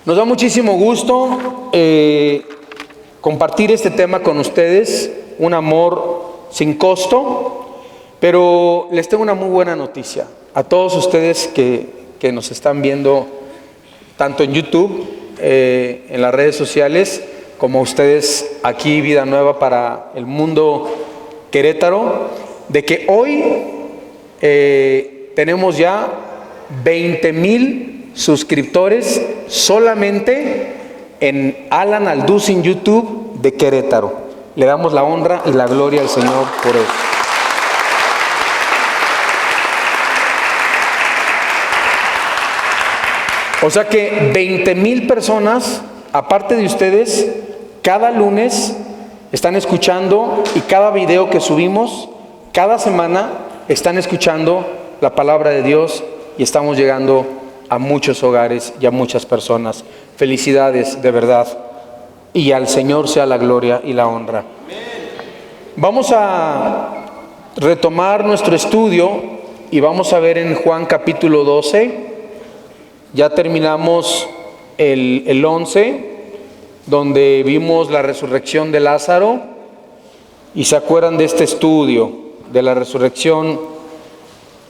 Nos da muchísimo gusto compartir este tema con ustedes, un amor sin costo, pero les tengo una muy buena noticia a todos ustedes que nos están viendo tanto en YouTube, en las redes sociales, como ustedes aquí, Vida Nueva para el Mundo Querétaro, de que hoy tenemos ya 20,000 suscriptores solamente en Alan Alduz en YouTube de Querétaro. Le damos la honra y la gloria al Señor por eso. O sea que 20,000 personas, aparte de ustedes, cada lunes están escuchando, y cada video que subimos, cada semana están escuchando la palabra de Dios, y estamos llegando a muchos hogares y a muchas personas. Felicidades, de verdad. Y al Señor sea la gloria y la honra. Vamos a retomar nuestro estudio y vamos a ver en Juan capítulo 12. Ya terminamos el 11, donde vimos la resurrección de Lázaro. Y se acuerdan de este estudio, de la resurrección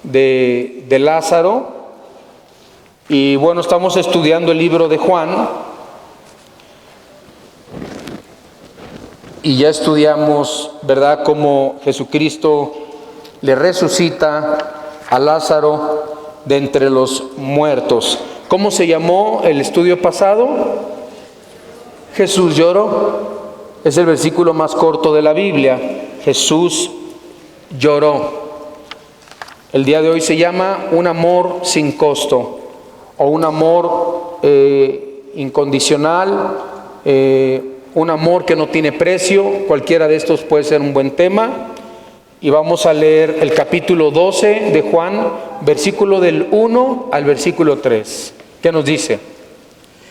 de Lázaro. Y bueno, estamos estudiando el libro de Juan y ya estudiamos, ¿verdad?, cómo Jesucristo le resucita a Lázaro de entre los muertos. ¿Cómo se llamó el estudio pasado? Jesús lloró. Es el versículo más corto de la Biblia. Jesús lloró. El día de hoy se llama un amor sin costo, o un amor incondicional, un amor que no tiene precio. Cualquiera de estos puede ser un buen tema. Y vamos a leer el capítulo 12 de Juan, versículo del 1 al versículo 3. ¿Qué nos dice?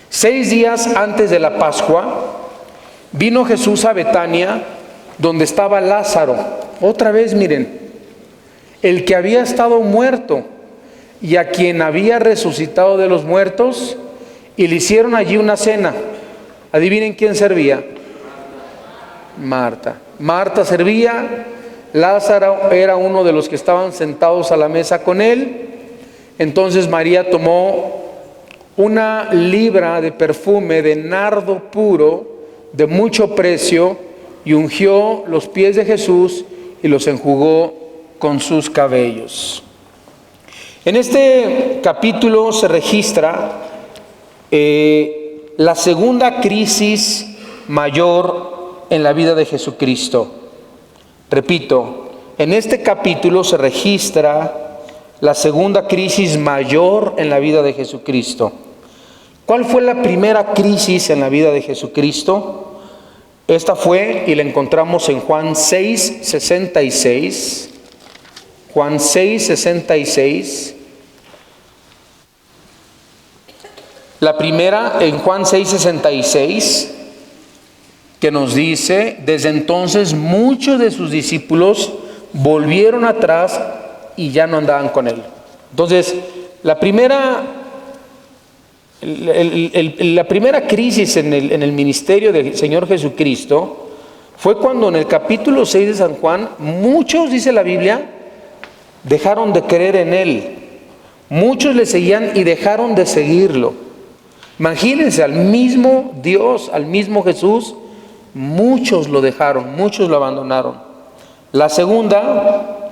6 días antes de la Pascua, vino Jesús a Betania, donde estaba Lázaro. Otra vez, miren, el que había estado muerto, y a quien había resucitado de los muertos, y le hicieron allí una cena. Adivinen quién servía. Marta. Marta servía. Lázaro era uno de los que estaban sentados a la mesa con él. Entonces María tomó una libra de perfume de nardo puro, de mucho precio, y ungió los pies de Jesús y los enjugó con sus cabellos. En este capítulo se registra la segunda crisis mayor en la vida de Jesucristo. Repito, en este capítulo se registra la segunda crisis mayor en la vida de Jesucristo. ¿Cuál fue la primera crisis en la vida de Jesucristo? Esta fue, y la encontramos en Juan 6:66. Juan 6:66. La primera en Juan 6:66, que nos dice: desde entonces muchos de sus discípulos volvieron atrás y ya no andaban con él. Entonces, la primera crisis en el ministerio del Señor Jesucristo fue cuando en el capítulo 6 de San Juan, muchos, dice la Biblia, dejaron de creer en él. Muchos le seguían y dejaron de seguirlo. Imagínense, al mismo Dios, al mismo Jesús, muchos lo dejaron, muchos lo abandonaron. La segunda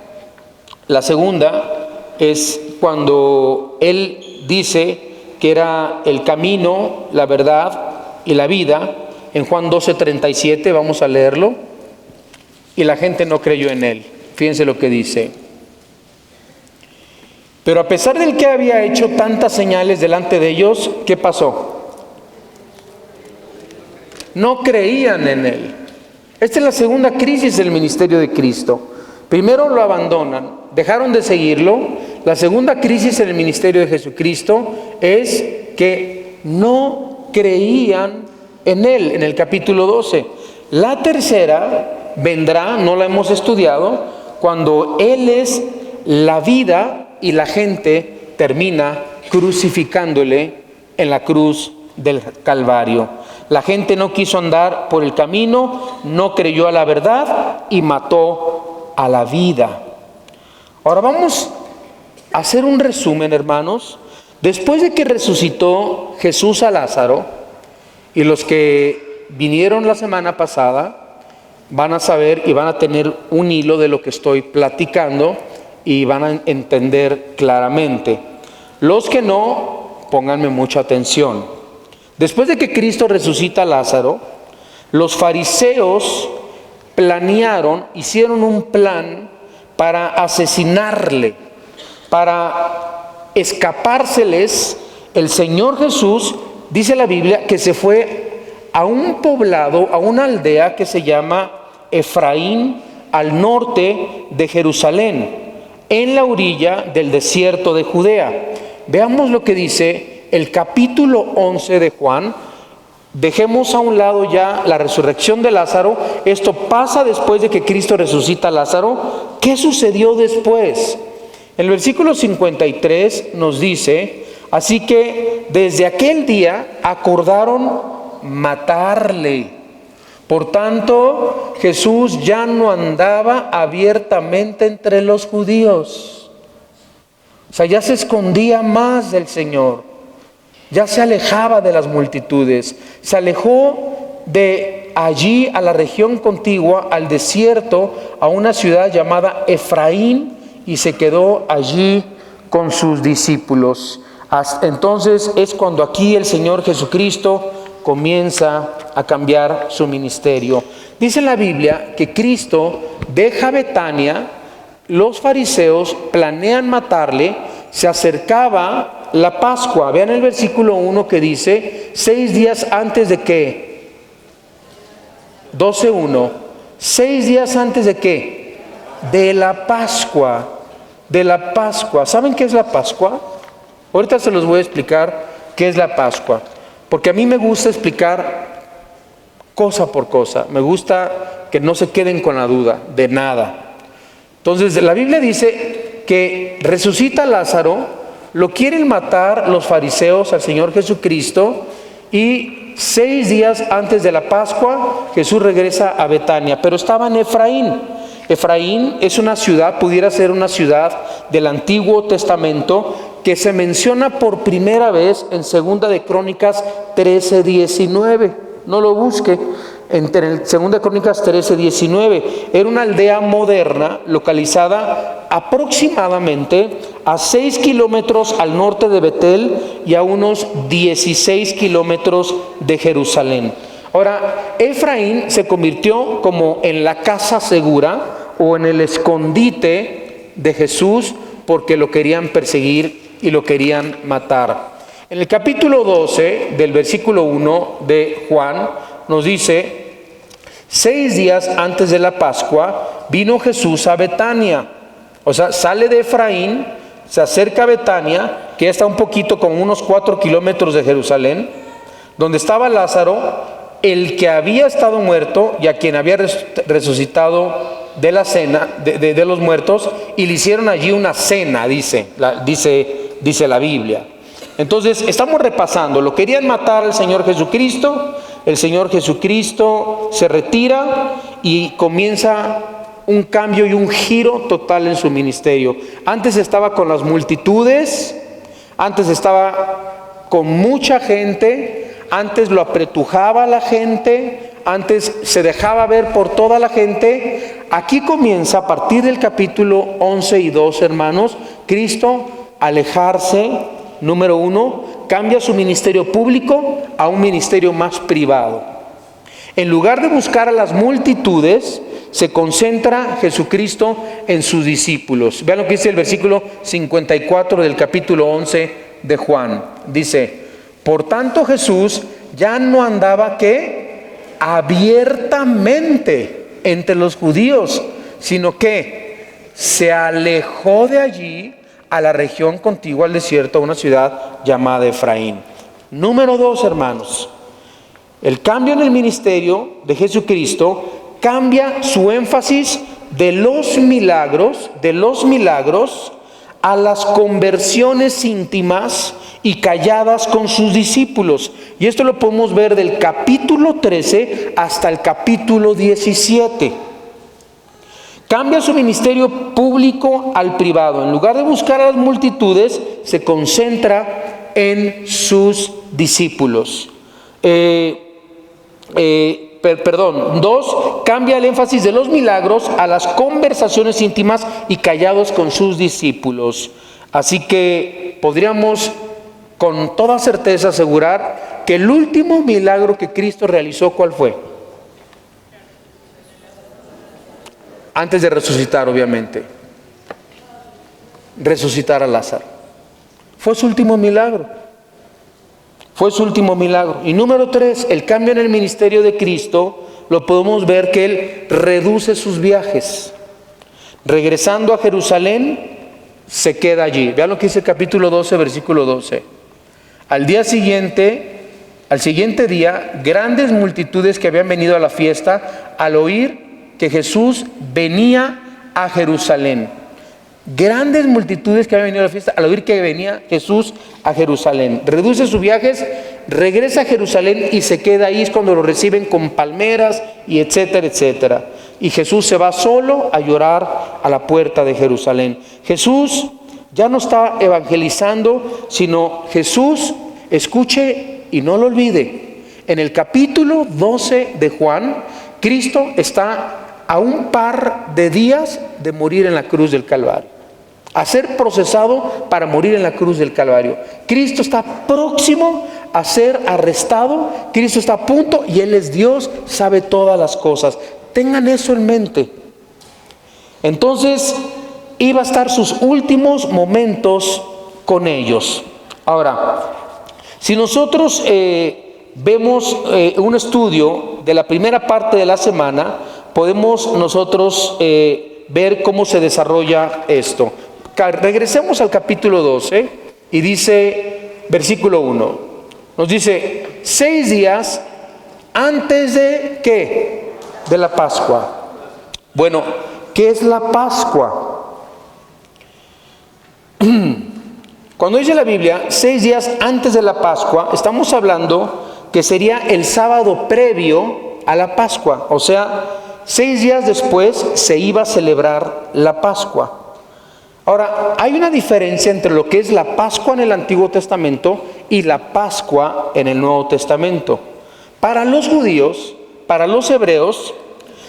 es cuando Él dice que era el camino, la verdad y la vida. En Juan 12:37, vamos a leerlo. Y la gente no creyó en Él. Fíjense lo que dice. Pero a pesar del que había hecho tantas señales delante de ellos, ¿qué pasó? No creían en Él. Esta es la segunda crisis del ministerio de Cristo. Primero lo abandonan, dejaron de seguirlo. La segunda crisis en el ministerio de Jesucristo es que no creían en Él, en el capítulo 12. La tercera vendrá, no la hemos estudiado, cuando Él es la vida y la gente termina crucificándole en la cruz del Calvario. La gente no quiso andar por el camino, no creyó a la verdad y mató a la vida. Ahora vamos a hacer un resumen, hermanos. Después de que resucitó Jesús a Lázaro, y los que vinieron la semana pasada van a saber y van a tener un hilo de lo que estoy platicando y van a entender claramente. Los que no, pónganme mucha atención. Después de que Cristo resucita a Lázaro, los fariseos hicieron un plan para asesinarle, para escapárseles. El Señor Jesús, dice la Biblia, que se fue a un poblado, a una aldea que se llama Efraín, al norte de Jerusalén, en la orilla del desierto de Judea. Veamos lo que dice el capítulo 11 de Juan. Dejemos a un lado ya la resurrección de Lázaro. Esto pasa después de que Cristo resucita a Lázaro. ¿Qué sucedió después? El versículo 53 nos dice: así que desde aquel día acordaron matarle. Por tanto, Jesús ya no andaba abiertamente entre los judíos. O sea, ya se escondía más del Señor. Ya se alejaba de las multitudes. Se alejó de allí a la región contigua, al desierto, a una ciudad llamada Efraín, y se quedó allí con sus discípulos. Entonces es cuando aquí el Señor Jesucristo comienza a cambiar su ministerio. Dice la Biblia que Cristo deja Betania, los fariseos planean matarle, se acercaba la Pascua. Vean el versículo 1 que dice: 6 días antes de qué, 12:1, 6 días antes de qué, de la Pascua. De la Pascua. ¿Saben qué es la Pascua? Ahorita se los voy a explicar qué es la Pascua, porque a mí me gusta explicar cosa por cosa. Me gusta que no se queden con la duda de nada. Entonces, la Biblia dice que resucita a Lázaro, lo quieren matar los fariseos al Señor Jesucristo, y 6 días antes de la Pascua Jesús regresa a Betania, pero estaba en Efraín. Efraín es una ciudad, pudiera ser una ciudad del Antiguo Testamento, que se menciona por primera vez en 2 de Crónicas 13:19. No lo busque, en 2 de Crónicas 13:19. Era una aldea moderna localizada aproximadamente a 6 kilómetros al norte de Betel y a unos 16 kilómetros de Jerusalén. Ahora, Efraín se convirtió como en la casa segura o en el escondite de Jesús, porque lo querían perseguir y lo querían matar. En el capítulo 12 del versículo 1 de Juan nos dice: 6 días antes de la Pascua vino Jesús a Betania. O sea, sale de Efraín, se acerca a Betania, que ya está un poquito, como unos 4 kilómetros de Jerusalén, donde estaba Lázaro, el que había estado muerto y a quien había resucitado de la cena, de los muertos, y le hicieron allí una cena, dice la Biblia. Entonces estamos repasando, lo querían matar al Señor Jesucristo. El Señor Jesucristo se retira y comienza un cambio y un giro total en su ministerio. Antes estaba con las multitudes, antes estaba con mucha gente, antes lo apretujaba la gente, antes se dejaba ver por toda la gente. Aquí comienza, a partir del capítulo 11 y 12, hermanos, Cristo alejarse. Número 1, cambia su ministerio público a un ministerio más privado. En lugar de buscar a las multitudes, se concentra Jesucristo en sus discípulos. Vean lo que dice el versículo 54 del capítulo 11 de Juan. Dice: por tanto Jesús ya no andaba ¿qué? Abiertamente entre los judíos, sino que se alejó de allí a la región contigua al desierto, a una ciudad llamada Efraín. Número 2, hermanos, el cambio en el ministerio de Jesucristo cambia su énfasis de los milagros a las conversiones íntimas y calladas con sus discípulos. Y esto lo podemos ver del capítulo 13 hasta el capítulo 17. Cambia su ministerio público al privado. En lugar de buscar a las multitudes, se concentra en sus discípulos. Cambia el énfasis de los milagros a las conversaciones íntimas y callados con sus discípulos. Así que podríamos con toda certeza asegurar que el último milagro que Cristo realizó, ¿cuál fue? Antes de resucitar, obviamente. Resucitar a Lázaro. Fue su último milagro. Fue su último milagro. Y número 3, el cambio en el ministerio de Cristo, lo podemos ver que Él reduce sus viajes. Regresando a Jerusalén, se queda allí. Vean lo que dice el capítulo 12, versículo 12. Al siguiente día, grandes multitudes que habían venido a la fiesta, al oír que Jesús venía a Jerusalén. Grandes multitudes que habían venido a la fiesta al oír que venía Jesús a Jerusalén. Reduce sus viajes, regresa a Jerusalén y se queda ahí. Es cuando lo reciben con palmeras y etcétera, etcétera. Y Jesús se va solo a llorar a la puerta de Jerusalén. Jesús ya no está evangelizando, sino Jesús, escuche y no lo olvide. En el capítulo 12 de Juan, Cristo está a un par de días de morir en la cruz del Calvario, a ser procesado para morir en la cruz del Calvario. Cristo está próximo a ser arrestado, Cristo está a punto, y Él es Dios, sabe todas las cosas. Tengan eso en mente. Entonces, iba a estar sus últimos momentos con ellos. Ahora, si nosotros vemos un estudio de la primera parte de la semana, podemos nosotros ver cómo se desarrolla esto. Regresemos al capítulo 12 y dice, versículo 1, nos dice, 6 días antes de ¿qué? De la Pascua. Bueno, ¿qué es la Pascua? Cuando dice la Biblia 6 días antes de la Pascua, estamos hablando que sería el sábado previo a la Pascua. O sea, 6 días después se iba a celebrar la Pascua. Ahora, hay una diferencia entre lo que es la Pascua en el Antiguo Testamento y la Pascua en el Nuevo Testamento. Para los judíos, para los hebreos,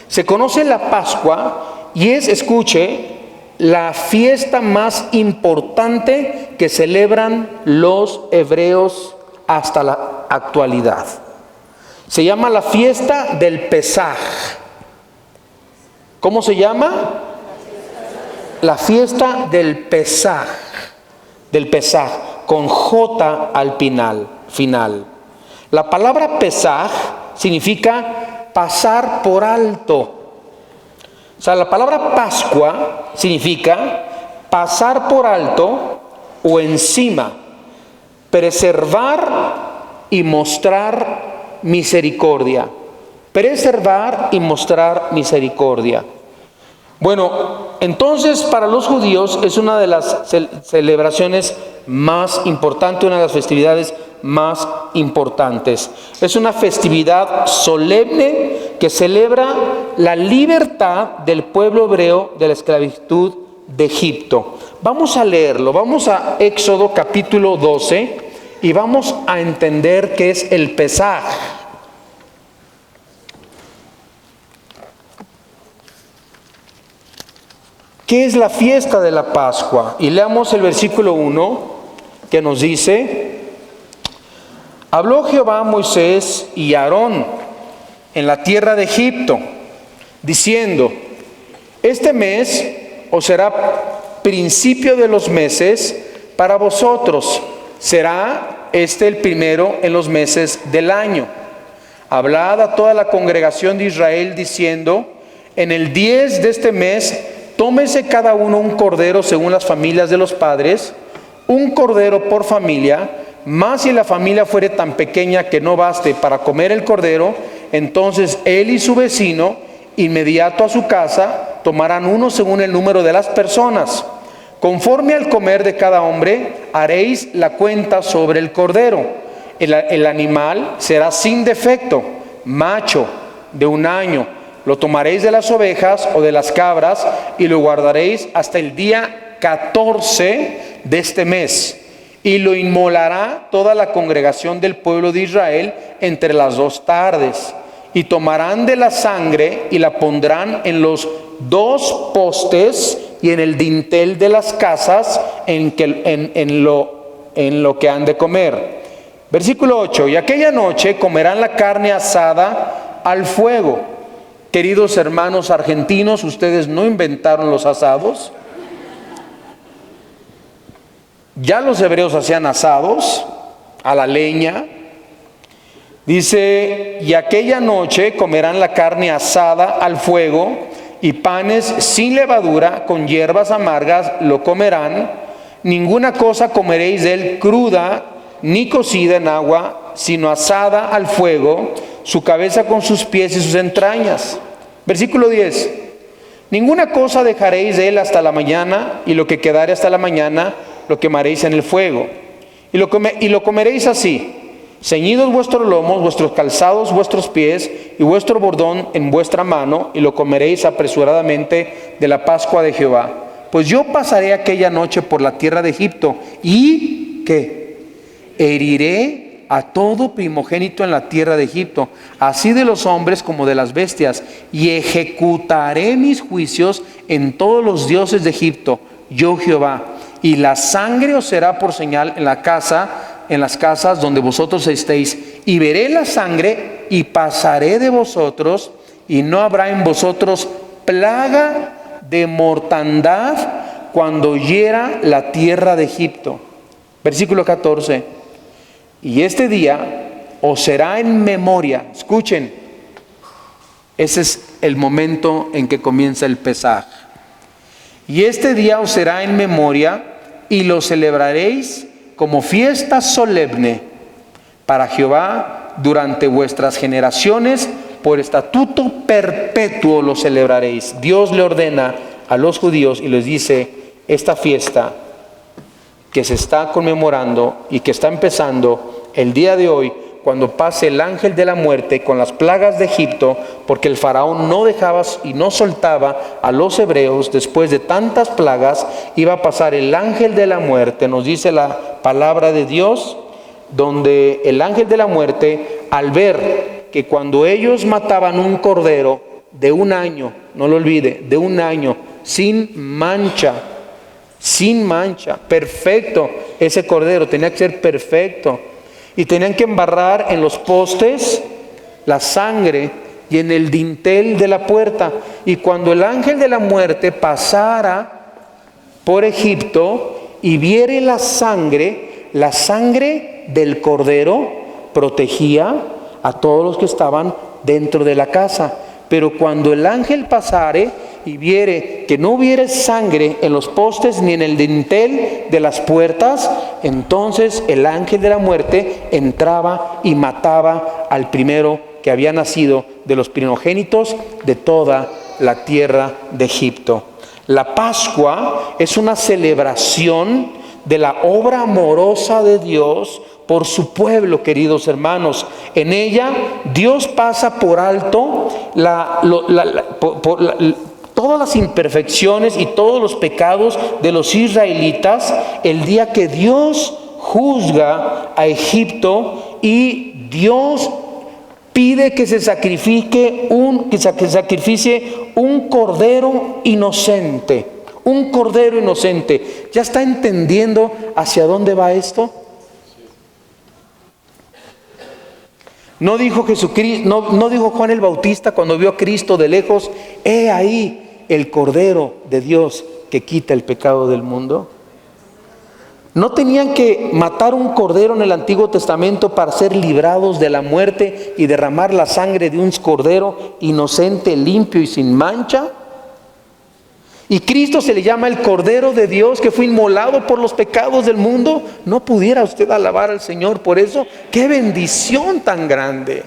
se conoce la Pascua y es, escuche, la fiesta más importante que celebran los hebreos hasta la actualidad. Se llama la fiesta del Pesaj. ¿Cómo se llama? La fiesta del Pesaj, con J al final. La palabra Pesaj significa pasar por alto. O sea, la palabra Pascua significa pasar por alto o encima, preservar y mostrar misericordia. Preservar y mostrar misericordia. Bueno, entonces para los judíos es una de las celebraciones más importantes, una de las festividades más importantes. Es una festividad solemne que celebra la libertad del pueblo hebreo de la esclavitud de Egipto. Vamos a leerlo, vamos a Éxodo capítulo 12 y vamos a entender qué es el Pesaj. ¿Qué es la fiesta de la Pascua? Y leamos el versículo 1 que nos dice: habló Jehová a Moisés y a Aarón en la tierra de Egipto, diciendo: este mes os será principio de los meses para vosotros, será este el primero en los meses del año. Hablad a toda la congregación de Israel diciendo: en el 10 de este mes tómese cada uno un cordero según las familias de los padres, un cordero por familia, mas si la familia fuere tan pequeña que no baste para comer el cordero, entonces él y su vecino, inmediato a su casa, tomarán uno según el número de las personas. Conforme al comer de cada hombre, haréis la cuenta sobre el cordero. El animal será sin defecto, macho, de 1 año. Lo tomaréis de las ovejas o de las cabras y lo guardaréis hasta el día 14 de este mes. Y lo inmolará toda la congregación del pueblo de Israel entre las 2 tardes. Y tomarán de la sangre y la pondrán en los 2 postes y en el dintel de las casas en lo que han de comer. Versículo 8. Y aquella noche comerán la carne asada al fuego. Queridos hermanos argentinos, ustedes no inventaron los asados. Ya los hebreos hacían asados a la leña. Dice, y aquella noche comerán la carne asada al fuego y panes sin levadura, con hierbas amargas lo comerán. Ninguna cosa comeréis de él cruda, ni cocida en agua, sino asada al fuego, su cabeza con sus pies y sus entrañas. Versículo 10. Ninguna cosa dejaréis de él hasta la mañana, y lo que quedare hasta la mañana lo quemaréis en el fuego. Y lo comeréis así: ceñidos vuestros lomos, vuestros calzados, vuestros pies, y vuestro bordón en vuestra mano, y lo comeréis apresuradamente de la Pascua de Jehová. Pues yo pasaré aquella noche por la tierra de Egipto, y ¿qué? Heriré a todo primogénito en la tierra de Egipto, así de los hombres como de las bestias, y ejecutaré mis juicios en todos los dioses de Egipto, yo Jehová. Y la sangre os será por señal en las casas donde vosotros estéis, y veré la sangre y pasaré de vosotros, y no habrá en vosotros plaga de mortandad cuando hiera la tierra de Egipto. Versículo 14. Y este día os será en memoria. Escuchen, ese es el momento en que comienza el Pesaj. Y este día os será en memoria, y lo celebraréis como fiesta solemne para Jehová durante vuestras generaciones, por estatuto perpetuo lo celebraréis. Dios le ordena a los judíos y les dice: esta fiesta que se está conmemorando y que está empezando el día de hoy, cuando pase el ángel de la muerte con las plagas de Egipto, porque el faraón no dejaba y no soltaba a los hebreos después de tantas plagas, iba a pasar el ángel de la muerte. Nos dice la palabra de Dios, donde el ángel de la muerte, al ver que cuando ellos mataban un cordero de 1 año, no lo olvide, de 1 año, sin mancha, perfecto, ese cordero tenía que ser perfecto, y tenían que embarrar en los postes la sangre y en el dintel de la puerta. Y cuando el ángel de la muerte pasara por Egipto y viere la sangre del cordero protegía a todos los que estaban dentro de la casa. Pero cuando el ángel pasare y viere que no hubiere sangre en los postes ni en el dintel de las puertas, entonces el ángel de la muerte entraba y mataba al primero que había nacido de los primogénitos de toda la tierra de Egipto. La Pascua es una celebración de la obra amorosa de Dios por su pueblo, queridos hermanos. En ella Dios pasa por alto todas las imperfecciones y todos los pecados de los israelitas el día que Dios juzga a Egipto, y Dios pide que se sacrifique un cordero inocente. Un cordero inocente. ¿Ya está entendiendo hacia dónde va esto? No dijo Jesucristo, no dijo Juan el Bautista cuando vio a Cristo de lejos: he ahí el Cordero de Dios que quita el pecado del mundo. ¿No tenían que matar un cordero en el Antiguo Testamento para ser librados de la muerte y derramar la sangre de un cordero inocente, limpio y sin mancha? Y Cristo se le llama el Cordero de Dios que fue inmolado por los pecados del mundo. ¿No pudiera usted alabar al Señor por eso? ¡Qué bendición tan grande!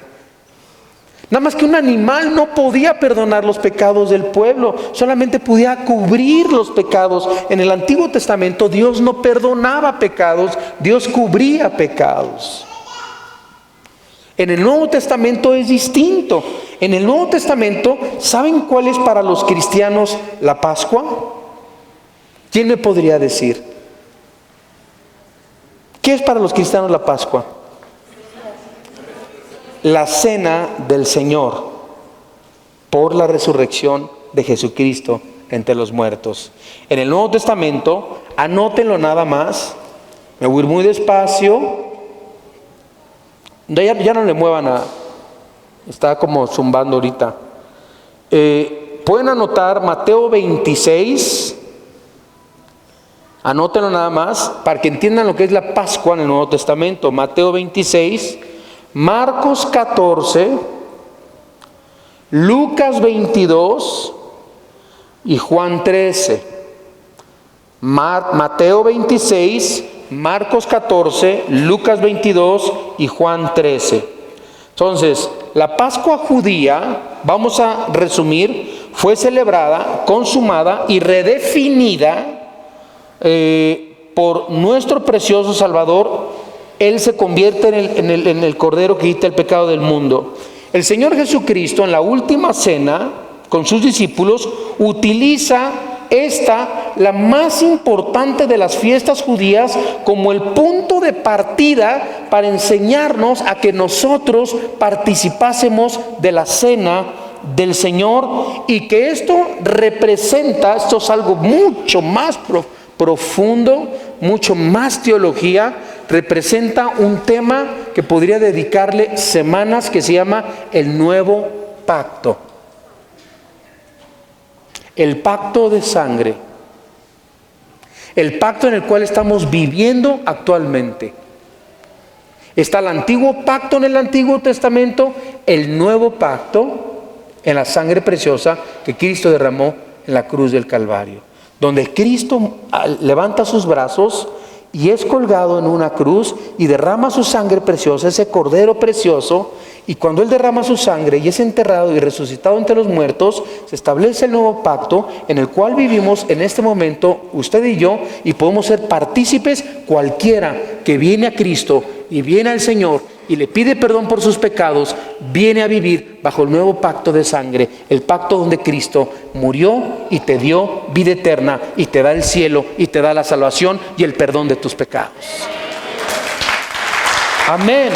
Nada más que un animal no podía perdonar los pecados del pueblo, solamente podía cubrir los pecados. En el Antiguo Testamento Dios no perdonaba pecados, Dios cubría pecados. En el Nuevo Testamento es distinto. En el Nuevo Testamento, ¿saben cuál es para los cristianos la Pascua? ¿Quién me podría decir? ¿Qué es para los cristianos la Pascua? La cena del Señor por la resurrección de Jesucristo entre los muertos. En el Nuevo Testamento, anótenlo nada más. Me voy a ir muy despacio. Ya no le muevan a... Está como zumbando ahorita. Pueden anotar Mateo 26. Anótenlo nada más para que entiendan lo que es la Pascua en el Nuevo Testamento. Mateo 26, Marcos 14, Lucas 22 y Juan 13. Mateo 26, Marcos 14, Lucas 22 y Juan 13. Entonces, la Pascua judía, vamos a resumir, fue celebrada, consumada y redefinida por nuestro precioso Salvador. Él se convierte en el Cordero que quita el pecado del mundo. El Señor Jesucristo en la última cena con sus discípulos utiliza la más importante de las fiestas judías, como el punto de partida para enseñarnos a que nosotros participásemos de la cena del Señor, y que esto es algo mucho más profundo, mucho más teología. Representa un tema que podría dedicarle semanas, que se llama el nuevo pacto. El pacto de sangre. El pacto en el cual estamos viviendo actualmente. Está el antiguo pacto en el Antiguo Testamento, el nuevo pacto en la sangre preciosa que Cristo derramó en la cruz del Calvario. Donde Cristo levanta sus brazos y es colgado en una cruz y derrama su sangre preciosa, ese cordero precioso. Y cuando Él derrama su sangre y es enterrado y resucitado entre los muertos, se establece el nuevo pacto en el cual vivimos en este momento usted y yo, y podemos ser partícipes. Cualquiera que viene a Cristo y viene al Señor y le pide perdón por sus pecados, viene a vivir bajo el nuevo pacto de sangre, el pacto donde Cristo murió y te dio vida eterna y te da el cielo y te da la salvación y el perdón de tus pecados. Amén.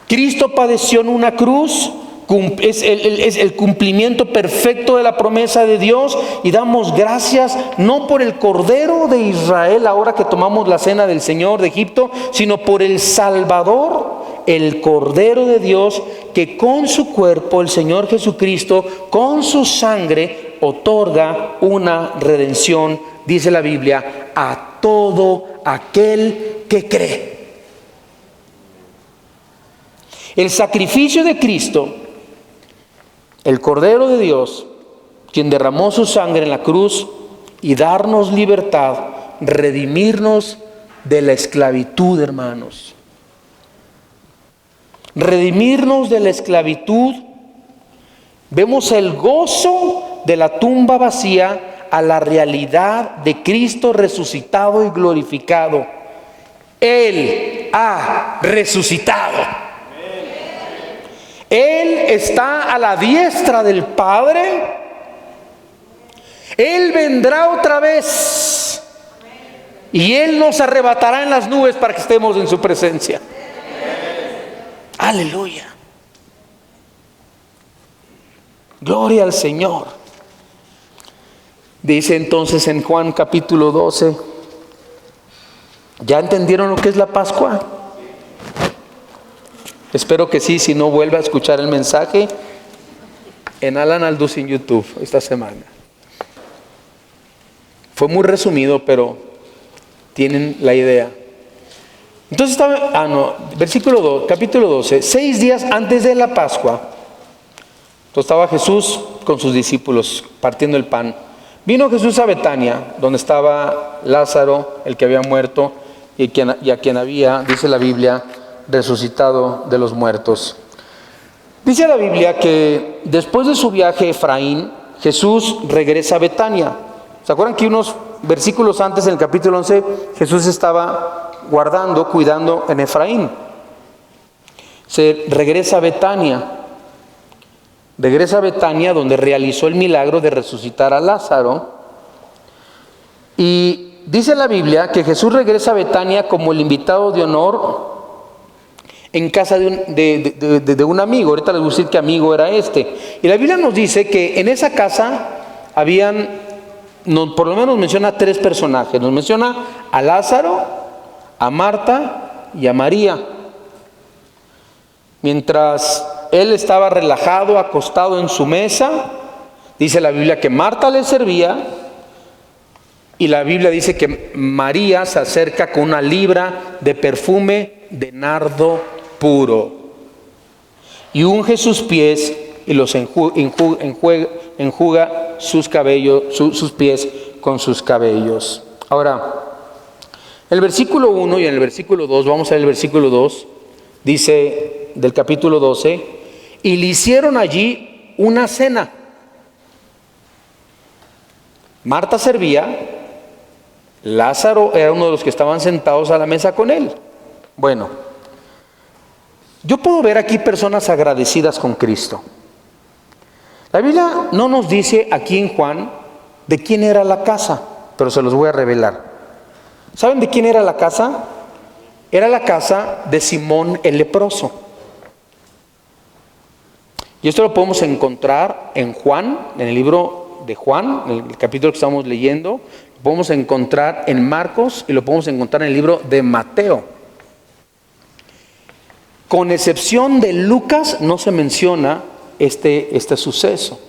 Cristo padeció en una cruz, es el cumplimiento perfecto de la promesa de Dios, y damos gracias no por el Cordero de Israel ahora que tomamos la cena del Señor de Egipto, sino por el Salvador, el Cordero de Dios, que con su cuerpo, el Señor Jesucristo, con su sangre, otorga una redención, dice la Biblia, a todo aquel que cree. El sacrificio de Cristo, el Cordero de Dios, quien derramó su sangre en la cruz y darnos libertad, redimirnos de la esclavitud, hermanos. Redimirnos de la esclavitud. Vemos el gozo de la tumba vacía a la realidad de Cristo resucitado y glorificado. Él ha resucitado. Él está a la diestra del Padre. Él vendrá otra vez y Él nos arrebatará en las nubes para que estemos en su presencia. Aleluya. Gloria al Señor. Dice entonces en Juan capítulo 12, ¿ya entendieron lo que es la Pascua? Espero que sí, si no, vuelve a escuchar el mensaje en Alan Aldous en YouTube esta semana. Fue muy resumido, pero tienen la idea. Entonces versículo 2, capítulo 12, 6 días antes de la Pascua, entonces estaba Jesús con sus discípulos partiendo el pan. Vino Jesús a Betania, donde estaba Lázaro, el que había muerto, y a quien había, dice la Biblia, resucitado de los muertos. Dice la Biblia que después de su viaje a Efraín, Jesús regresa a Betania. ¿Se acuerdan que unos versículos antes, en el capítulo 11, Jesús estaba cuidando en Efraín? Se regresa a Betania. Regresa a Betania, donde realizó el milagro de resucitar a Lázaro. Y dice la Biblia que Jesús regresa a Betania como el invitado de honor en casa de un amigo. Ahorita les voy a decir qué amigo era este. Y la Biblia nos dice que en esa casa por lo menos menciona 3 personajes. Nos menciona a Lázaro, a Marta y a María. Mientras él estaba relajado, acostado en su mesa, dice la Biblia que Marta le servía, y la Biblia dice que María se acerca con una libra de perfume de nardo puro y unge sus pies y los enjuga sus pies con sus cabellos. Ahora, el versículo 1 y en el versículo 2, vamos a ver el versículo 2, dice del capítulo 12, y le hicieron allí una cena. Marta servía, Lázaro era uno de los que estaban sentados a la mesa con él. Bueno, yo puedo ver aquí personas agradecidas con Cristo. La Biblia no nos dice aquí en Juan de quién era la casa, pero se los voy a revelar. ¿Saben de quién era la casa? Era la casa de Simón el leproso. Y esto lo podemos encontrar en Juan, en el libro de Juan, en el capítulo que estamos leyendo. Lo podemos encontrar en Marcos y lo podemos encontrar en el libro de Mateo. Con excepción de Lucas, no se menciona este suceso.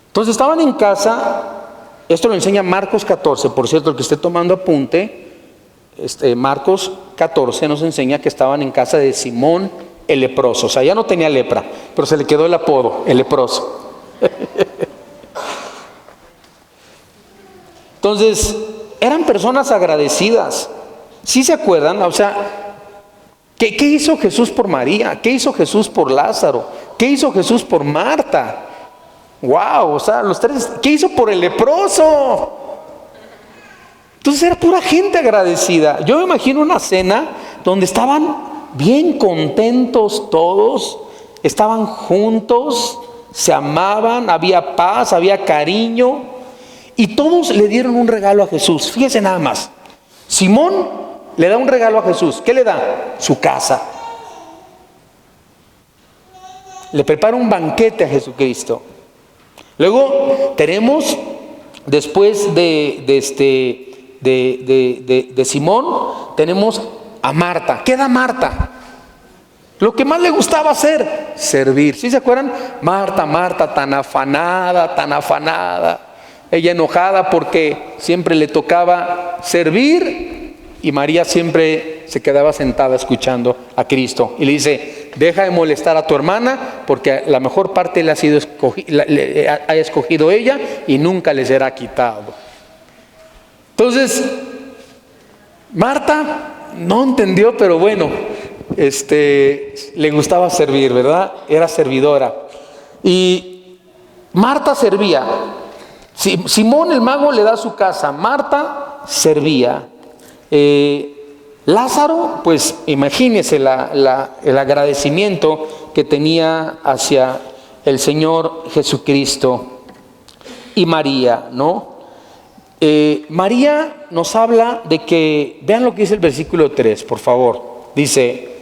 Entonces estaban en casa. Esto lo enseña Marcos 14. Por cierto, el que esté tomando apunte, Marcos 14 nos enseña que estaban en casa de Simón el leproso. O sea, ya no tenía lepra, pero se le quedó el apodo, el leproso. Entonces, eran personas agradecidas. ¿Sí se acuerdan? O sea, ¿qué hizo Jesús por María? ¿Qué hizo Jesús por Lázaro? ¿Qué hizo Jesús por Marta? ¡Wow! O sea, los 3. ¿Qué hizo por el leproso? Entonces era pura gente agradecida. Yo me imagino una cena donde estaban bien contentos todos, estaban juntos, se amaban, había paz, había cariño, y todos le dieron un regalo a Jesús. Fíjense nada más. Simón le da un regalo a Jesús. ¿Qué le da? Su casa. Le prepara un banquete a Jesucristo. Luego tenemos, después de Simón, tenemos a Marta. ¿Qué da Marta? Lo que más le gustaba hacer, servir. ¿Sí se acuerdan? Marta, tan afanada. Ella enojada porque siempre le tocaba servir, y María siempre se quedaba sentada escuchando a Cristo. Y le dice: deja de molestar a tu hermana, porque la mejor parte le ha escogido ella y nunca le será quitado. Entonces, Marta no entendió, pero bueno, le gustaba servir, ¿verdad? Era servidora. Y Marta servía. Simón el mago le da su casa. Marta servía. Lázaro, pues imagínese el agradecimiento que tenía hacia el Señor Jesucristo. Y María, ¿no? María nos habla de que, vean lo que dice el versículo 3, por favor. Dice,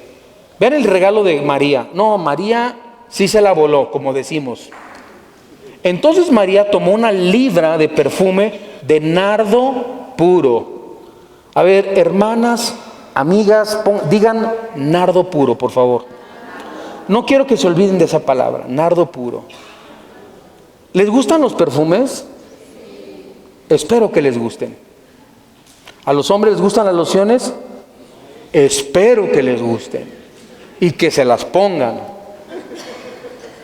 vean el regalo de María. No, María sí se la voló, como decimos. Entonces María tomó una libra de perfume de nardo puro. A ver, hermanas, amigas, digan nardo puro, por favor. No quiero que se olviden de esa palabra, nardo puro. ¿Les gustan los perfumes? Espero que les gusten. ¿A los hombres les gustan las lociones? Espero que les gusten y que se las pongan.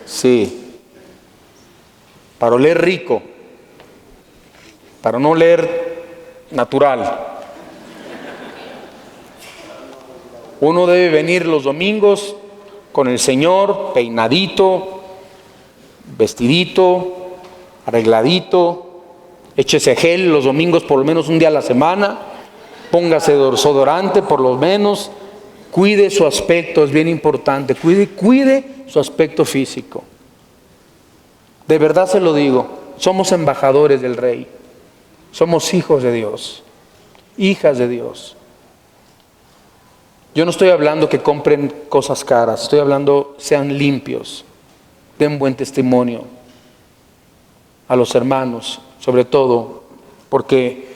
Sí. Para oler rico, para no oler natural. Uno debe venir los domingos con el Señor, peinadito, vestidito, arregladito, échese gel los domingos por lo menos un día a la semana, póngase desodorante por lo menos, cuide su aspecto, es bien importante, cuide su aspecto físico. De verdad se lo digo, somos embajadores del Rey, somos hijos de Dios, hijas de Dios. Yo no estoy hablando que compren cosas caras, estoy hablando sean limpios, den buen testimonio a los hermanos, sobre todo porque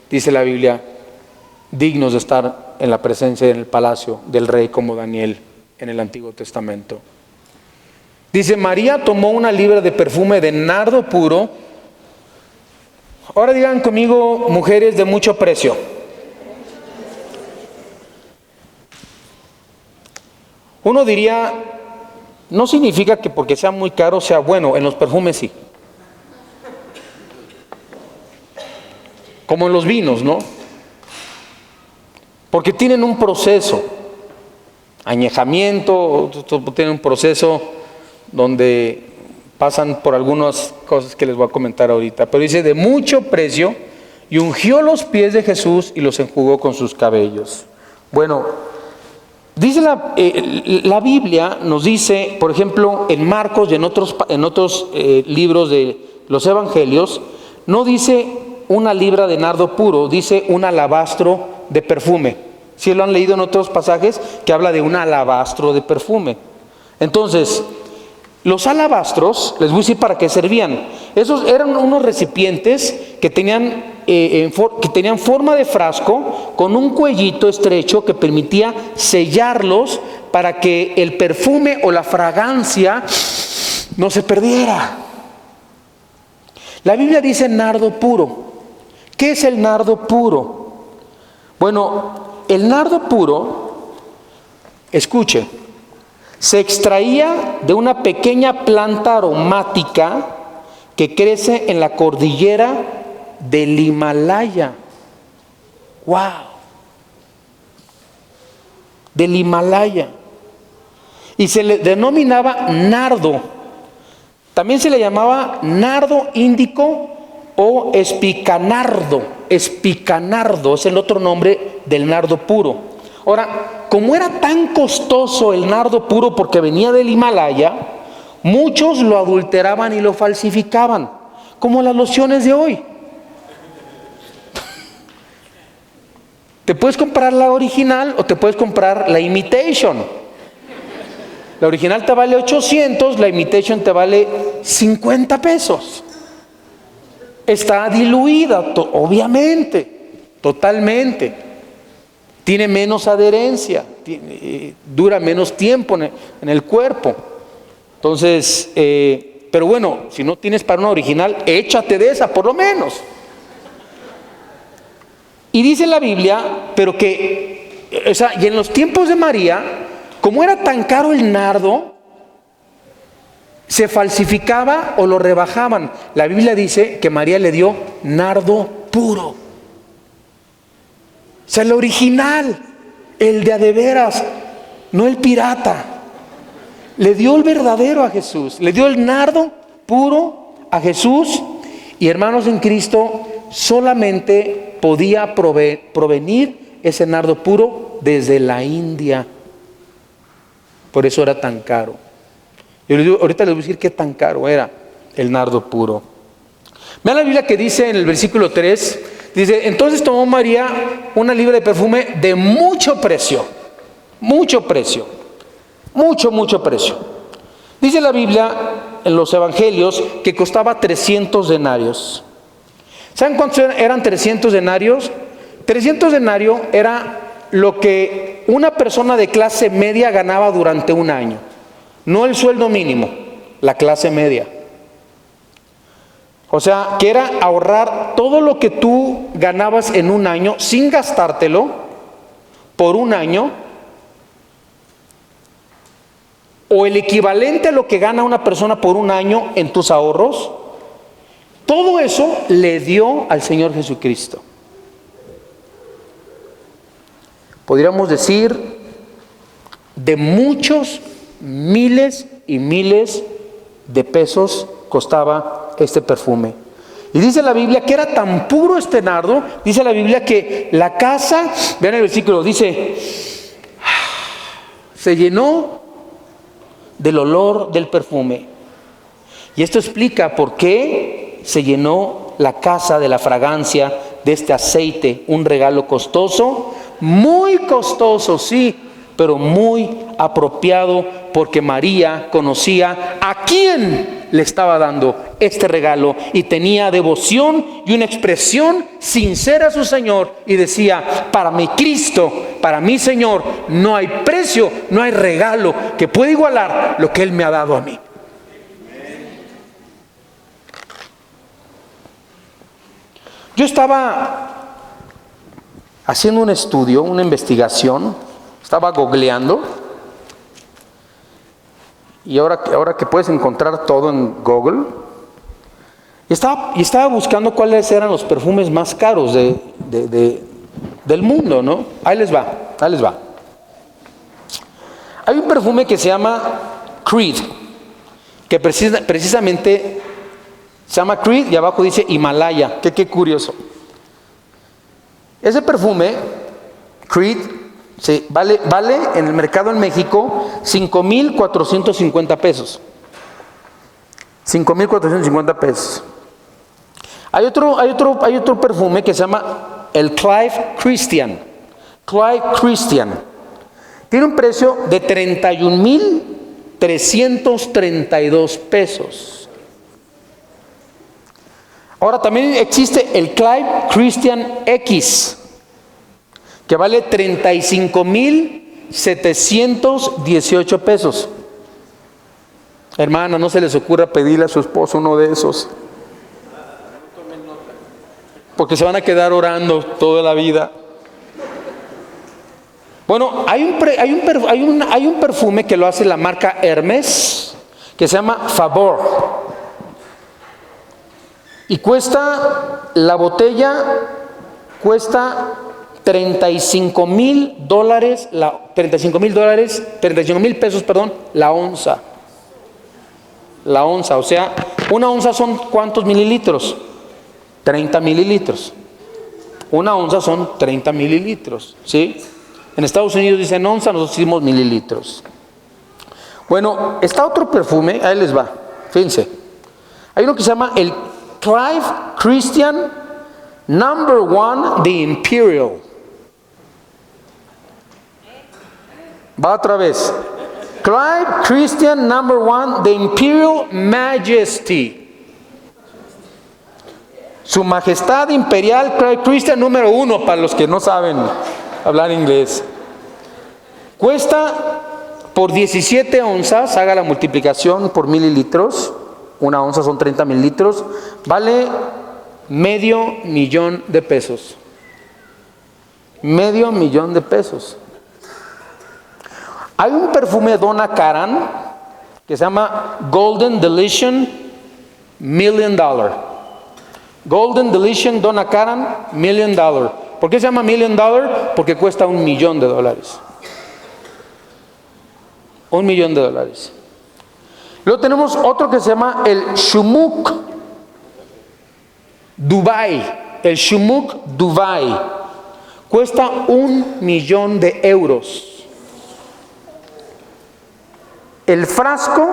dice la Biblia, dignos de estar en la presencia en el palacio del rey como Daniel en el Antiguo Testamento. Dice, María tomó una libra de perfume de nardo puro. Ahora digan conmigo, mujeres de mucho precio. Uno diría, no significa que porque sea muy caro sea bueno, en los perfumes sí. Como en los vinos, ¿no? Porque tienen un proceso, añejamiento, tienen un proceso donde pasan por algunas cosas que les voy a comentar ahorita. Pero dice, de mucho precio, y ungió los pies de Jesús y los enjugó con sus cabellos. Bueno, dice la Biblia, nos dice, por ejemplo, en Marcos y en otros libros de los evangelios, no dice una libra de nardo puro, dice un alabastro de perfume. ¿Sí lo han leído en otros pasajes? Que habla de un alabastro de perfume. Entonces, los alabastros, les voy a decir para qué servían. Esos eran unos recipientes que tenían forma de frasco con un cuellito estrecho que permitía sellarlos para que el perfume o la fragancia no se perdiera. La Biblia dice nardo puro. ¿Qué es el nardo puro? Bueno, el nardo puro, escuche, se extraía de una pequeña planta aromática que crece en la cordillera del Himalaya. ¡Wow! Del Himalaya. Y se le denominaba nardo. También se le llamaba nardo índico o espicanardo. Espicanardo es el otro nombre del nardo puro. Ahora, como era tan costoso el nardo puro porque venía del Himalaya, muchos lo adulteraban y lo falsificaban, como las lociones de hoy. Te puedes comprar la original o te puedes comprar la imitation. La original te vale 800, la imitation te vale 50 pesos. Está diluida, obviamente, totalmente. Tiene menos adherencia, dura menos tiempo en el cuerpo. Entonces, pero bueno, si no tienes para una original, échate de esa por lo menos. Y dice la Biblia, pero que, y en los tiempos de María, como era tan caro el nardo, se falsificaba o lo rebajaban. La Biblia dice que María le dio nardo puro. O sea, el original, el de a de veras, no el pirata. Le dio el verdadero a Jesús, le dio el nardo puro a Jesús. Y hermanos en Cristo, solamente podía provenir ese nardo puro desde la India. Por eso era tan caro. Yo les digo, ahorita les voy a decir qué tan caro era el nardo puro. Vean la Biblia que dice en el versículo 3, dice, entonces tomó María una libra de perfume de mucho precio, mucho precio, mucho precio. Dice la Biblia en los evangelios que costaba 300 denarios. ¿Saben cuántos eran 300 denarios? 300 denarios era lo que una persona de clase media ganaba durante un año. No el sueldo mínimo, la clase media. O sea, que era ahorrar todo lo que tú ganabas en un año sin gastártelo por un año, o el equivalente a lo que gana una persona por un año en tus ahorros. Todo eso le dio al Señor Jesucristo. Podríamos decir de muchos miles y miles de pesos costaba este perfume. Y dice la Biblia que era tan puro este nardo, dice la Biblia que la casa, vean el versículo, dice, se llenó del olor del perfume. Y esto explica por qué se llenó la casa de la fragancia de este aceite, un regalo costoso, muy costoso, sí, pero muy apropiado, porque María conocía a quién le estaba dando este regalo y tenía devoción y una expresión sincera a su Señor, y decía: para mi Cristo, para mi Señor, no hay precio, no hay regalo que pueda igualar lo que Él me ha dado a mí. Yo estaba haciendo un estudio, una investigación, estaba googleando, y ahora que puedes encontrar todo en Google, y estaba buscando cuáles eran los perfumes más caros del mundo, ¿no? Ahí les va. Hay un perfume que se llama Creed, que precisamente se llama Creed y abajo dice Himalaya. Qué curioso. Ese perfume, Creed, vale en el mercado en México 5,450 pesos. 5,450 pesos. Hay otro perfume que se llama el Clive Christian. Clive Christian. Tiene un precio de 31,332 pesos. Ahora también existe el Clive Christian X, que vale 35,718 pesos. Hermana, no se les ocurra pedirle a su esposo uno de esos, porque se van a quedar orando toda la vida. Bueno, hay un perfume que lo hace la marca Hermes, que se llama Favor. Y la botella cuesta $35,000 pesos, la onza. La onza, o sea, una onza son ¿cuántos mililitros? 30 mililitros. Una onza son 30 mililitros, ¿sí? En Estados Unidos dicen onza, nosotros decimos mililitros. Bueno, está otro perfume, ahí les va, fíjense. Hay uno que se llama el Clive Christian Number One, The Imperial. Va otra vez. Clive Christian Number One, The Imperial Majesty. Su Majestad Imperial Clive Christian número 1, para los que no saben hablar inglés. Cuesta por 17 onzas, haga la multiplicación por mililitros. Una onza son 30 mililitros, vale $500,000 pesos. $500,000 pesos. Hay un perfume Donna Karan que se llama Golden Delicious $1 million. Golden Delicious Donna Karan $1 million. ¿Por qué se llama $1 million? Porque cuesta $1 millón. $1 millón. Luego tenemos otro que se llama el Shumuk Dubai. El Shumuk Dubai cuesta $1 millón. El frasco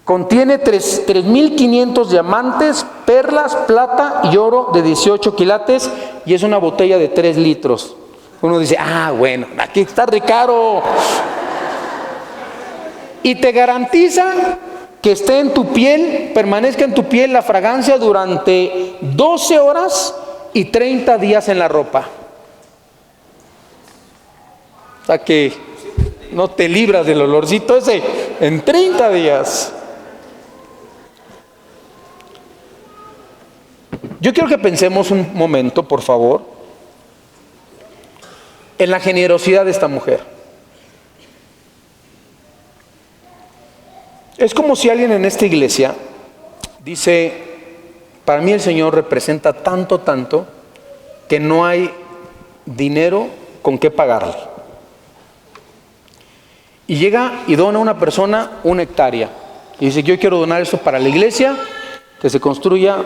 contiene 3,500 diamantes, perlas, plata y oro de 18 quilates, y es una botella de 3 litros. Uno dice: bueno, aquí está re caro. Y te garantiza que esté en tu piel, permanezca en tu piel la fragancia durante 12 horas y 30 días en la ropa. O sea que no te libras del olorcito ese en 30 días. Yo quiero que pensemos un momento, por favor, en la generosidad de esta mujer. Es como si alguien en esta iglesia dice: para mí el Señor representa tanto, que no hay dinero con qué pagarle. Y llega y dona a una persona 1 hectárea. Y dice, yo quiero donar esto para la iglesia, que se construya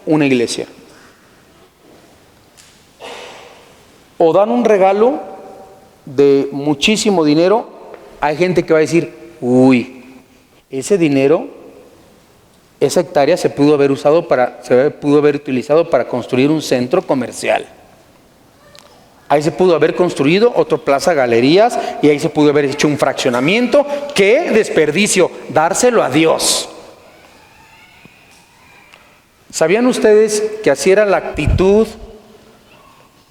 una iglesia. O dan un regalo de muchísimo dinero. Hay gente que va a decir, uy, ese dinero, esa hectárea se pudo haber utilizado para construir un centro comercial. Ahí se pudo haber construido otra plaza galerías y ahí se pudo haber hecho un fraccionamiento. ¡Qué desperdicio! Dárselo a Dios. ¿Sabían ustedes que así era la actitud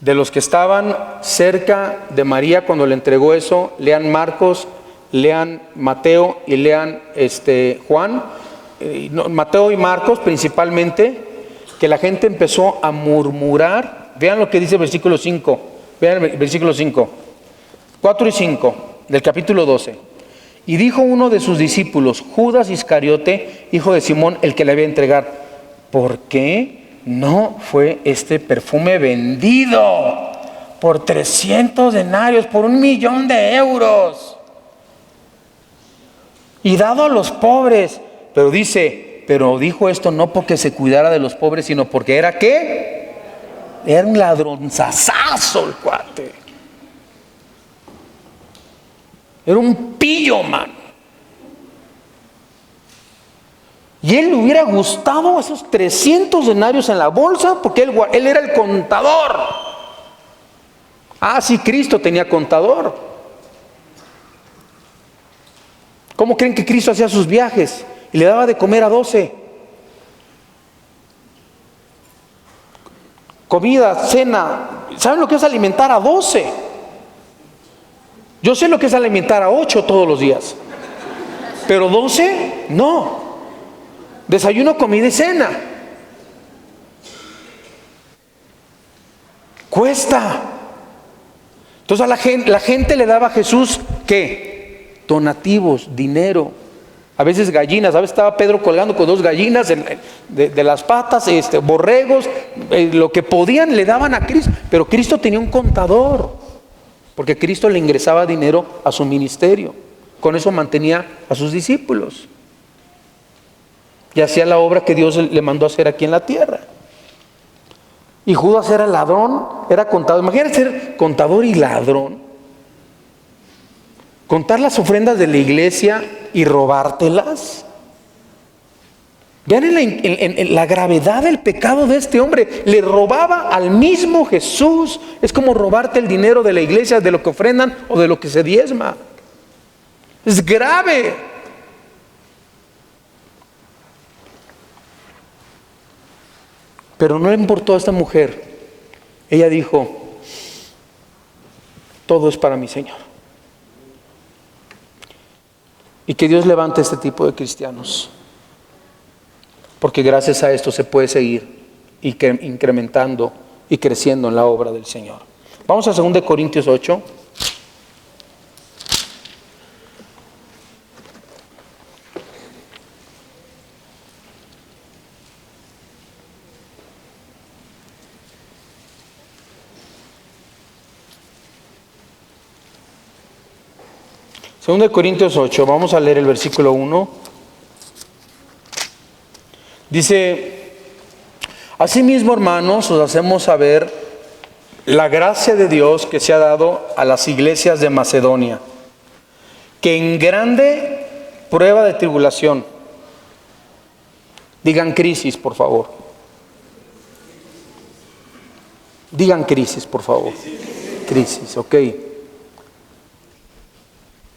de los que estaban cerca de María cuando le entregó eso? Lean Marcos, lean Mateo y lean Juan. Mateo y Marcos principalmente, que la gente empezó a murmurar. Vean lo que dice el versículo 5. Vean el versículo 5, 4 y 5 del capítulo 12. Y dijo uno de sus discípulos, Judas Iscariote, hijo de Simón, el que le había de entregar, ¿por qué no fue este perfume vendido por 300 denarios, por 1.000.000 de euros? Y dado a los pobres. Pero dijo esto no porque se cuidara de los pobres, sino porque era ¿qué? Era un ladronzazazo el cuate. Era un pillo, mano. Y él le hubiera gustado esos 300 denarios en la bolsa porque él era el contador. Ah, sí, Cristo tenía contador. ¿Cómo creen que Cristo hacía sus viajes? Y le daba de comer a 12. Comida, cena. ¿Saben lo que es alimentar a 12? Yo sé lo que es alimentar a 8 todos los días. Pero 12, no. Desayuno, comida y cena. Cuesta. Entonces la gente le daba a Jesús, ¿qué? Donativos, dinero. A veces gallinas. A veces estaba Pedro colgando con 2 gallinas de las patas, borregos, lo que podían le daban a Cristo. Pero Cristo tenía un contador, porque Cristo le ingresaba dinero a su ministerio. Con eso mantenía a sus discípulos y hacía la obra que Dios le mandó a hacer aquí en la tierra. Y Judas era ladrón, era contador. Imagínate ser contador y ladrón. Contar las ofrendas de la iglesia y robártelas. Vean en la gravedad del pecado de este hombre. Le robaba al mismo Jesús. Es como robarte el dinero de la iglesia, de lo que ofrendan o de lo que se diezma. Es grave. Pero no le importó a esta mujer. Ella dijo, todo es para mi Señor. Y que Dios levante este tipo de cristianos, porque gracias a esto se puede seguir incrementando y creciendo en la obra del Señor. Vamos a 2 Corintios 8. Segunda de Corintios 8, vamos a leer el versículo 1. Dice, asimismo, hermanos, os hacemos saber la gracia de Dios que se ha dado a las iglesias de Macedonia, que en grande prueba de tribulación, digan crisis, por favor. Digan crisis, por favor. Crisis, ok.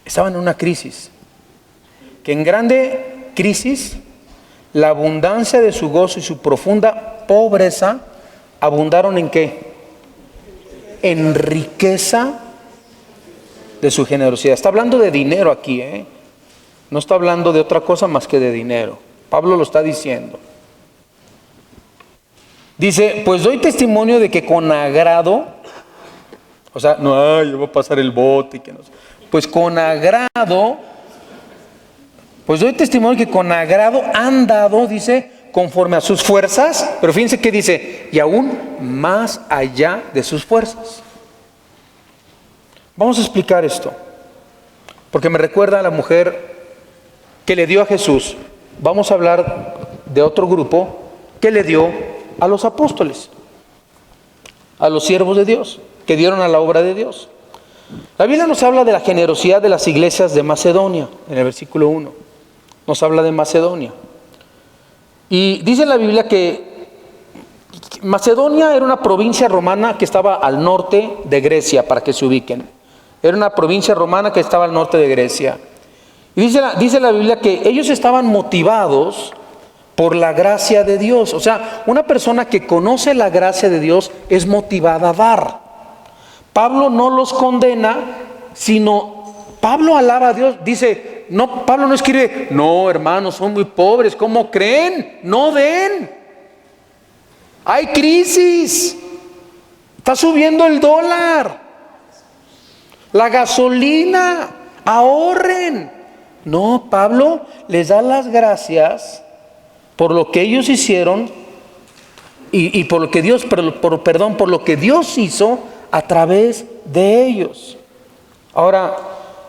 Estaban en una crisis, que en grande crisis, la abundancia de su gozo y su profunda pobreza abundaron en ¿qué? En riqueza de su generosidad. Está hablando de dinero aquí, no está hablando de otra cosa más que de dinero. Pablo lo está diciendo. Dice, pues doy testimonio de que con agrado, o sea, no, yo voy a pasar el bote y que no sé. Pues con agrado, pues doy testimonio que con agrado han dado, dice, conforme a sus fuerzas, pero fíjense que dice, y aún más allá de sus fuerzas. Vamos a explicar esto. porque me recuerda a la mujer que le dio a Jesús. Vamos a hablar de otro grupo que le dio a los apóstoles, a los siervos de Dios, que dieron a la obra de Dios. La Biblia nos habla de la generosidad de las iglesias de Macedonia, en el versículo 1. Nos habla de Macedonia. Y dice la Biblia que Macedonia era una provincia romana que estaba al norte de Grecia, para que se ubiquen. Era una provincia romana que estaba al norte de Grecia. Y dice la Biblia que ellos estaban motivados por la gracia de Dios. O sea, una persona que conoce la gracia de Dios es motivada a dar. Pablo no los condena, sino Pablo alaba a Dios. Dice, no, Pablo no escribe, no, hermanos, son muy pobres, ¿cómo creen? No den. Hay crisis. Está subiendo el dólar, la gasolina, ahorren. No, Pablo les da las gracias por lo que ellos hicieron y por lo que Dios, por lo que Dios hizo a través de ellos. Ahora,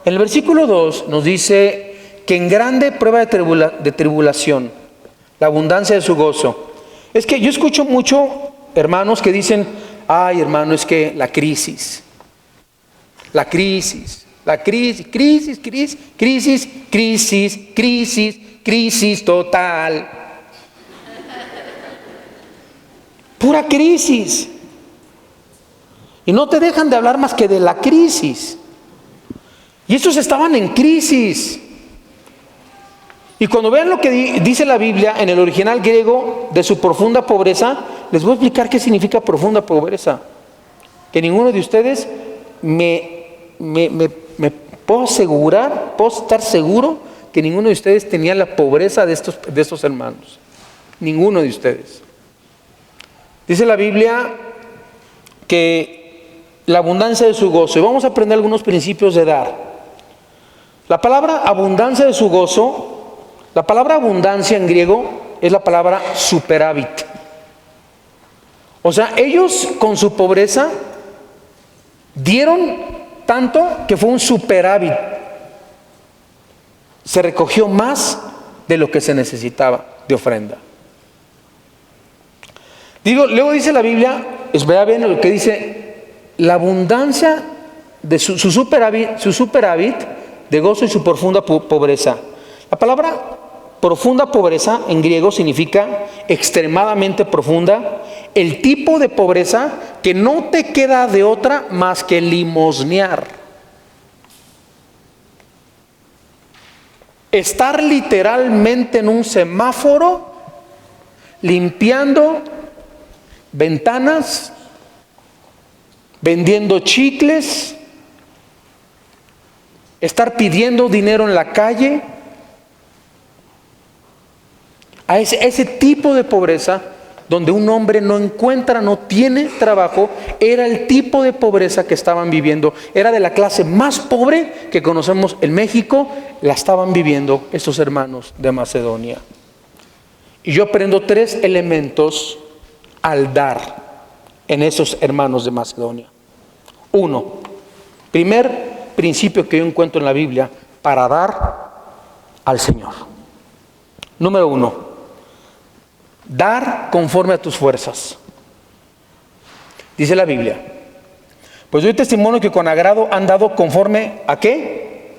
en el versículo 2 nos dice que en grande prueba de tribulación, la abundancia de su gozo. Es que yo escucho mucho hermanos que dicen, ay hermano, es que la crisis total. Pura crisis. Y no te dejan de hablar más que de la crisis. Y estos estaban en crisis. Y cuando vean lo que dice la Biblia en el original griego de su profunda pobreza, les voy a explicar qué significa profunda pobreza. Que ninguno de ustedes me puedo asegurar, puedo estar seguro que ninguno de ustedes tenía la pobreza de estos hermanos. Ninguno de ustedes. Dice la Biblia que la abundancia de su gozo, y vamos a aprender algunos principios de dar. La palabra abundancia de su gozo, la palabra abundancia en griego es la palabra superávit. O sea, ellos con su pobreza dieron tanto que fue un superávit. Se recogió más de lo que se necesitaba de ofrenda. Luego dice la Biblia, vea bien lo que dice, la abundancia de su superávit de gozo y su profunda pobreza. La palabra profunda pobreza en griego significa extremadamente profunda, el tipo de pobreza que no te queda de otra más que limosnear. Estar literalmente en un semáforo limpiando ventanas, vendiendo chicles, estar pidiendo dinero en la calle. A ese tipo de pobreza donde un hombre no tiene trabajo, era el tipo de pobreza que estaban viviendo. Era de la clase más pobre que conocemos en México, la estaban viviendo estos hermanos de Macedonia. Y yo aprendo 3 elementos al dar en esos hermanos de Macedonia. 1, primer principio que yo encuentro en la Biblia para dar al Señor. Número 1, dar conforme a tus fuerzas. Dice la Biblia, pues doy testimonio que con agrado han dado conforme a ¿qué?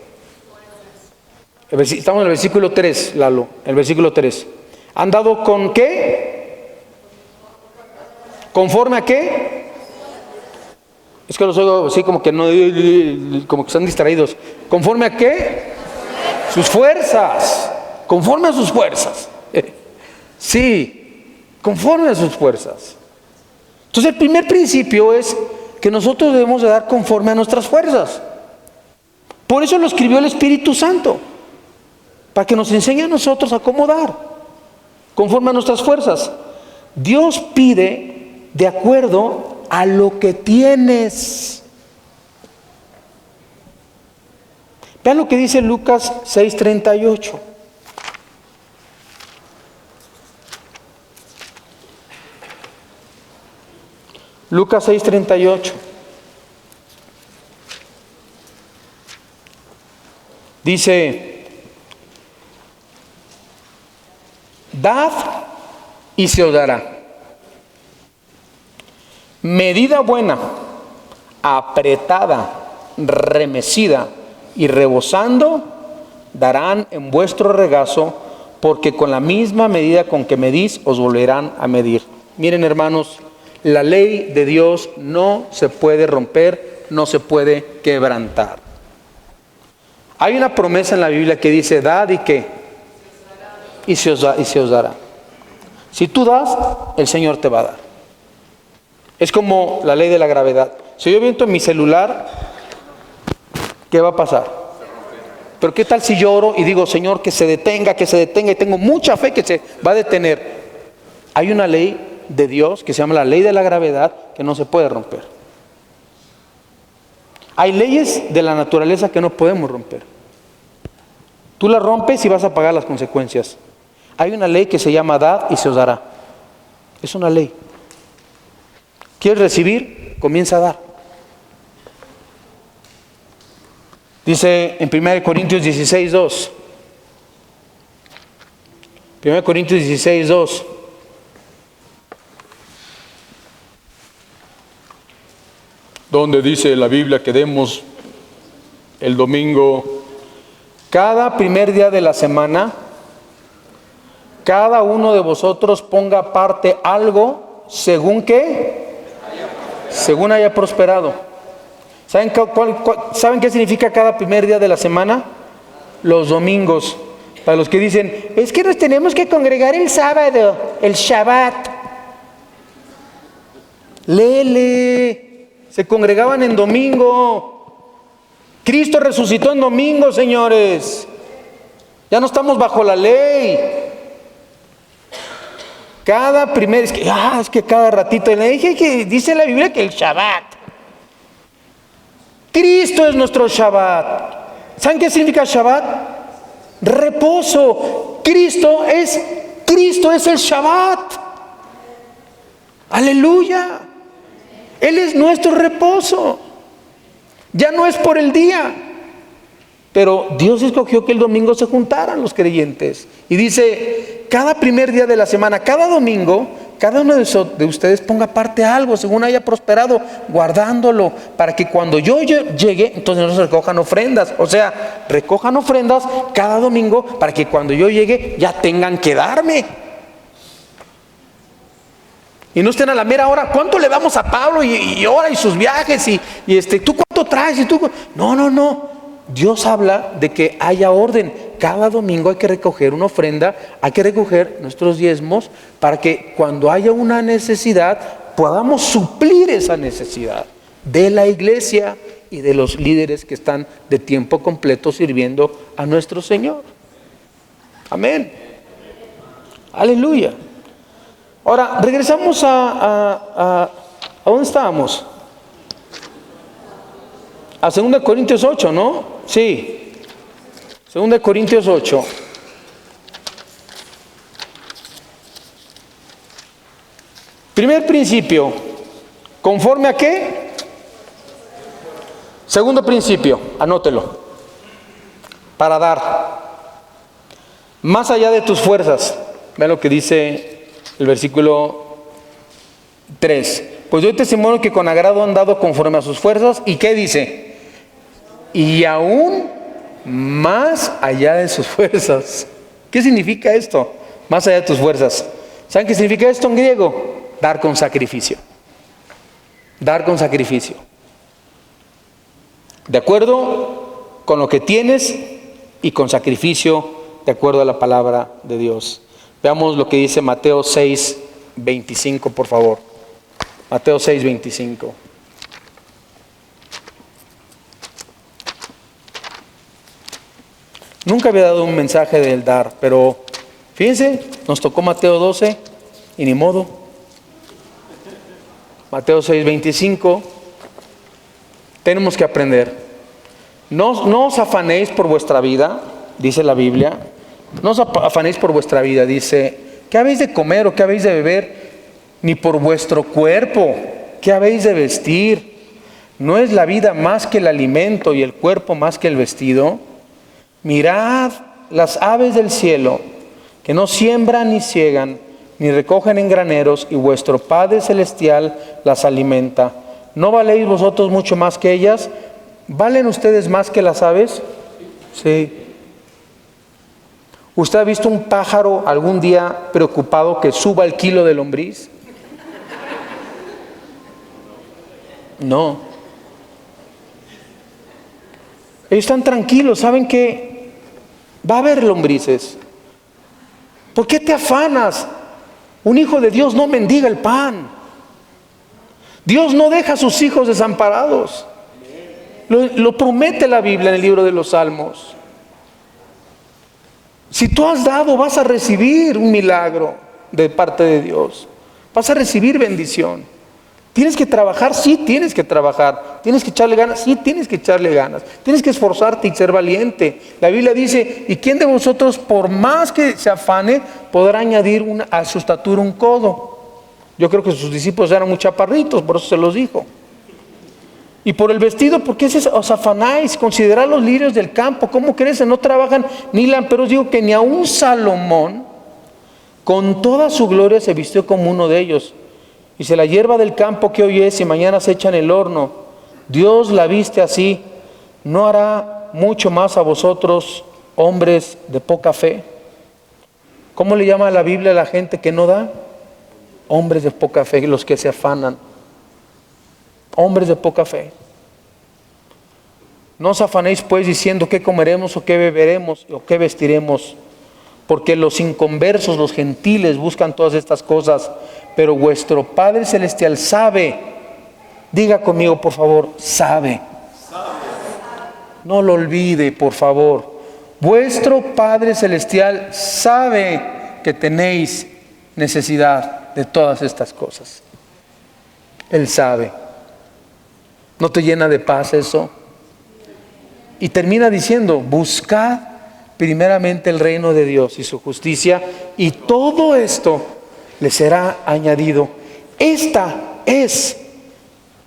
Estamos en el versículo 3, Lalo, el versículo 3. ¿Han dado con qué? ¿Conforme a qué? Es que los oigo así como que no, como que están distraídos. ¿Conforme a qué? Sus fuerzas. Conforme a sus fuerzas. Sí, conforme a sus fuerzas. Entonces el primer principio es que nosotros debemos de dar conforme a nuestras fuerzas. Por eso lo escribió el Espíritu Santo, para que nos enseñe a nosotros a cómo dar, conforme a nuestras fuerzas. Dios pide de acuerdo a lo que tienes. Vean lo que dice Lucas 6:38. Lucas 6:38. Dice, dad y se os dará. Medida buena, apretada, remecida y rebosando, darán en vuestro regazo, porque con la misma medida con que medís, os volverán a medir. Miren, hermanos, la ley de Dios no se puede romper, no se puede quebrantar. Hay una promesa en la Biblia que dice, dad y qué, y se os dará. Si tú das, el Señor te va a dar. Es como la ley de la gravedad. Si yo aviento mi celular, ¿qué va a pasar? Pero ¿qué tal si yo oro y digo, Señor, que se detenga, y tengo mucha fe que se va a detener? Hay una ley de Dios que se llama la ley de la gravedad que no se puede romper. Hay leyes de la naturaleza que no podemos romper. Tú las rompes y vas a pagar las consecuencias. Hay una ley que se llama dad y se os dará. Es una ley. ¿Quieres recibir? Comienza a dar. Dice en 1 Corintios 16, 2. 1 Corintios 16, 2. Donde dice la Biblia que demos el domingo, cada primer día de la semana, cada uno de vosotros ponga aparte algo según qué, según haya prosperado. ¿Saben qué significa cada primer día de la semana? Los domingos. Para los que dicen, es que nos tenemos que congregar el sábado, el Shabbat. Lele, se congregaban en domingo. Cristo resucitó en domingo, señores. Ya no estamos bajo la ley. Cada primer, es que cada ratito le dije que dice la Biblia que el Shabbat. Cristo es nuestro Shabbat. ¿Saben qué significa Shabbat? Reposo. Cristo es el Shabbat. Aleluya. Él es nuestro reposo. Ya no es por el día. Pero Dios escogió que el domingo se juntaran los creyentes. Y dice, cada primer día de la semana, cada domingo, cada uno de ustedes ponga aparte algo, según haya prosperado, guardándolo, para que cuando yo llegue, entonces no se recojan ofrendas. O sea, recojan ofrendas cada domingo, para que cuando yo llegue, ya tengan que darme. Y no estén a la mera hora, ¿cuánto le damos a Pablo? Y ahora, y sus viajes, y ¿tú cuánto traes? No. Dios habla de que haya orden. Cada domingo hay que recoger una ofrenda, hay que recoger nuestros diezmos para que cuando haya una necesidad podamos suplir esa necesidad de la iglesia y de los líderes que están de tiempo completo sirviendo a nuestro Señor. Amén. Aleluya. Ahora, regresamos ¿a dónde estábamos? A 2 Corintios 8, ¿no? Sí. 2 Corintios 8. Primer principio. ¿Conforme a qué? Segundo principio. Anótelo. Para dar. Más allá de tus fuerzas. Vean lo que dice el versículo 3. Pues doy testimonio que con agrado han dado conforme a sus fuerzas. ¿Y qué dice? Y aún más allá de sus fuerzas. ¿Qué significa esto? Más allá de tus fuerzas. ¿Saben qué significa esto en griego? Dar con sacrificio. Dar con sacrificio. De acuerdo con lo que tienes y con sacrificio de acuerdo a la palabra de Dios. Veamos lo que dice Mateo 6:25, por favor. Mateo 6:25. Nunca había dado un mensaje del dar, pero fíjense, nos tocó Mateo 12 y ni modo. Mateo 6:25. Tenemos que aprender. No os afanéis por vuestra vida, dice la Biblia. No os afanéis por vuestra vida, dice, ¿qué habéis de comer o qué habéis de beber? Ni por vuestro cuerpo, ¿qué habéis de vestir? ¿No es la vida más que el alimento y el cuerpo más que el vestido? mirad las aves del cielo, que no siembran ni ciegan, ni recogen en graneros, y vuestro Padre Celestial las alimenta. ¿No valéis vosotros mucho más que ellas? ¿Valen ustedes más que las aves? Sí. ¿Usted ha visto un pájaro algún día preocupado que suba el kilo de lombriz? No. Ellos están tranquilos, saben que va a haber lombrices. ¿Por qué te afanas? Un hijo de Dios no mendiga el pan. Dios no deja a sus hijos desamparados. Lo promete la Biblia en el libro de los Salmos. Si tú has dado, vas a recibir un milagro de parte de Dios. Vas a recibir bendición. ¿Tienes que trabajar? Sí, tienes que trabajar. ¿Tienes que echarle ganas? Sí, tienes que echarle ganas. Tienes que esforzarte y ser valiente. La Biblia dice, ¿y quién de vosotros, por más que se afane, podrá añadir a su estatura un codo? Yo creo que sus discípulos eran muy chaparritos, por eso se los dijo. Y por el vestido, ¿por qué os afanáis? Considerad los lirios del campo, cómo crecen, no trabajan ni hilan. Pero os digo que ni aun Salomón, con toda su gloria, se vistió como uno de ellos. Y si la hierba del campo que hoy es y mañana se echa en el horno, Dios la viste así, ¿no hará mucho más a vosotros, hombres de poca fe? ¿Cómo le llama la Biblia a la gente que no da? Hombres de poca fe, los que se afanan. Hombres de poca fe. No os afanéis pues diciendo qué comeremos o qué beberemos o qué vestiremos, porque los inconversos, los gentiles buscan todas estas cosas, pero vuestro Padre Celestial sabe. Diga conmigo por favor, sabe. No lo olvide por favor. Vuestro Padre Celestial sabe que tenéis necesidad de todas estas cosas. Él sabe. ¿No te llena de paz eso? Y termina diciendo, buscad primeramente el reino de Dios y su justicia, y todo esto le será añadido. Esta es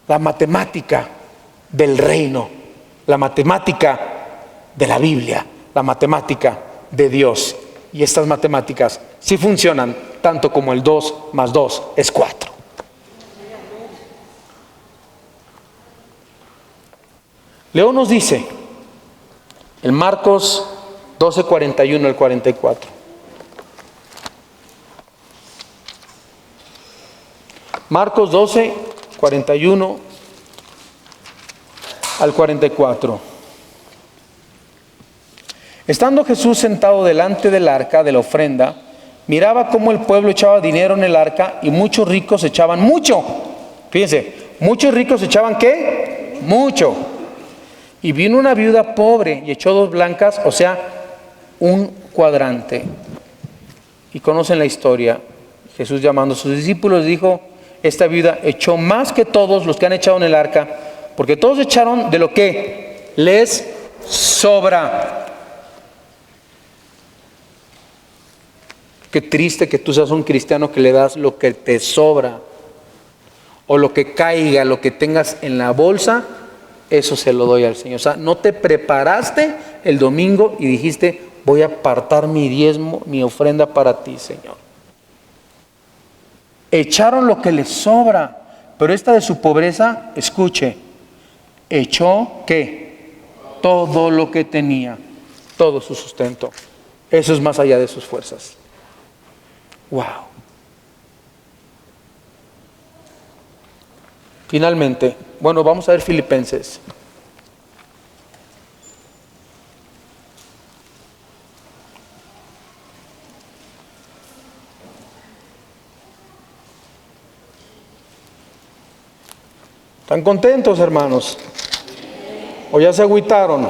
la matemática del reino, la matemática de la Biblia, la matemática de Dios. Y estas matemáticas sí funcionan, tanto como el 2 más 2 es 4. León nos dice, en Marcos 12:41 al 44. Marcos 12:41 al 44. Estando Jesús sentado delante del arca de la ofrenda, miraba cómo el pueblo echaba dinero en el arca y muchos ricos echaban mucho. Fíjense, muchos ricos echaban ¿qué? Mucho. Y vino una viuda pobre y echó 2 blancas, o sea, un cuadrante. Y conocen la historia. Jesús, llamando a sus discípulos, dijo, esta viuda echó más que todos los que han echado en el arca, porque todos echaron de lo que les sobra. Qué triste que tú seas un cristiano que le das lo que te sobra, o lo que caiga, lo que tengas en la bolsa, eso se lo doy al Señor. O sea, no te preparaste el domingo y dijiste, voy a apartar mi diezmo, mi ofrenda para ti, Señor. Echaron lo que les sobra, pero esta de su pobreza, escuche, echó ¿qué? Todo lo que tenía, todo su sustento. Eso es más allá de sus fuerzas. Wow. Finalmente, bueno, vamos a ver Filipenses. ¿Están contentos, hermanos? ¿O ya se agüitaron?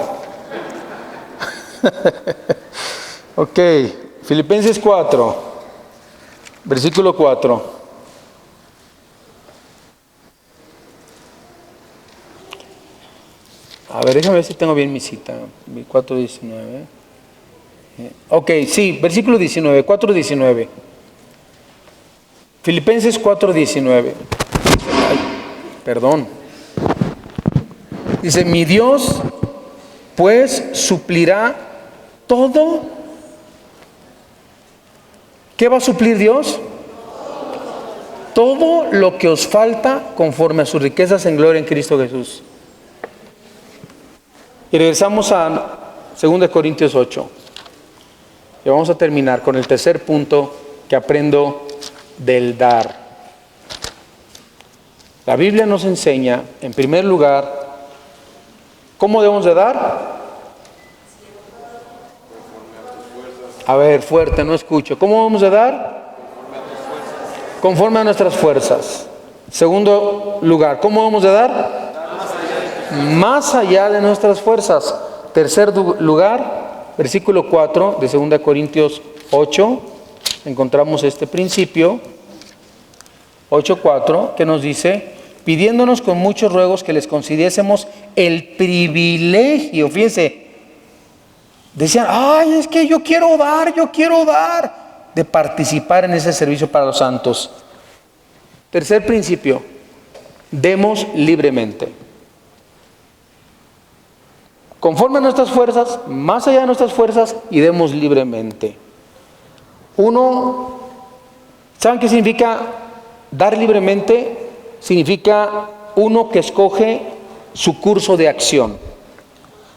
Ok, Filipenses 4, versículo 4. A ver, déjame ver si tengo bien mi cita. 4:19. Ok, sí, versículo 19, 4:19. Filipenses 4:19. Perdón. Dice, mi Dios pues suplirá todo. ¿Qué va a suplir Dios? Todo lo que os falta conforme a sus riquezas en gloria en Cristo Jesús. Y regresamos a 2 Corintios 8. Y vamos a terminar con el tercer punto que aprendo del dar. La Biblia nos enseña, en primer lugar, ¿cómo debemos de dar? A ver, fuerte, no escucho. ¿Cómo debemos de dar? Conforme a nuestras fuerzas. Segundo lugar, ¿cómo debemos de dar? Más allá de nuestras fuerzas. Tercer lugar, versículo 4 de 2 Corintios 8, encontramos este principio, 8:4, que nos dice, pidiéndonos con muchos ruegos que les concediésemos el privilegio, fíjense, decían, ay, es que yo quiero dar, de participar en ese servicio para los santos. Tercer principio, demos libremente. Conforme a nuestras fuerzas, más allá de nuestras fuerzas, y demos libremente. Uno, ¿saben qué significa dar libremente? Significa uno que escoge su curso de acción.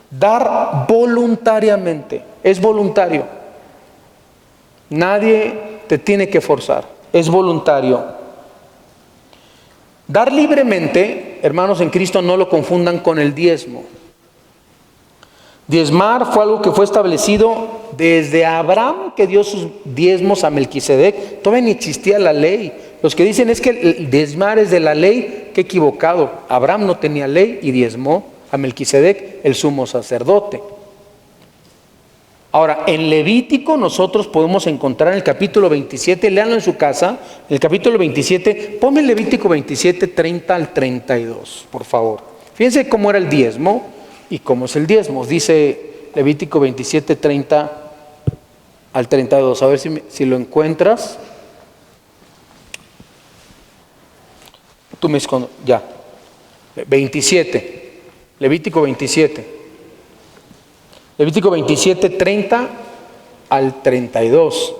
Dar voluntariamente, es voluntario. Nadie te tiene que forzar, es voluntario. Dar libremente, hermanos en Cristo, no lo confundan con el diezmo. Diezmar fue algo que fue establecido desde Abraham, que dio sus diezmos a Melquisedec. Todavía ni existía la ley. Los que dicen es que el diezmar es de la ley, qué equivocado. Abraham no tenía ley y diezmó a Melquisedec, el sumo sacerdote. Ahora, en Levítico nosotros podemos encontrar en el capítulo 27, léanlo en su casa, el capítulo 27, ponme el Levítico 27, 30 al 32, por favor. Fíjense cómo era el diezmo y cómo es el diezmo. Dice Levítico 27, 30 al 32, a ver si lo encuentras. Tú me escondes, ya. 27, Levítico 27. Levítico 27, 30 al 32.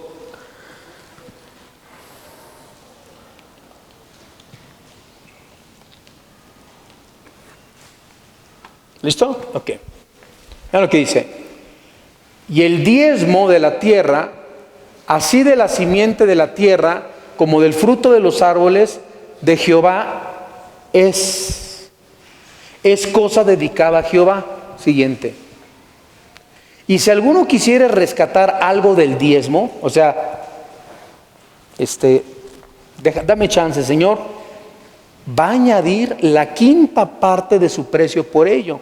¿Listo? Ok. Vean lo que dice. Y el diezmo de la tierra, así de la simiente de la tierra, como del fruto de los árboles de Jehová, es cosa dedicada a Jehová. Siguiente. Y si alguno quisiera rescatar algo del diezmo, o sea, dame chance, Señor, va a añadir la quinta parte de su precio por ello.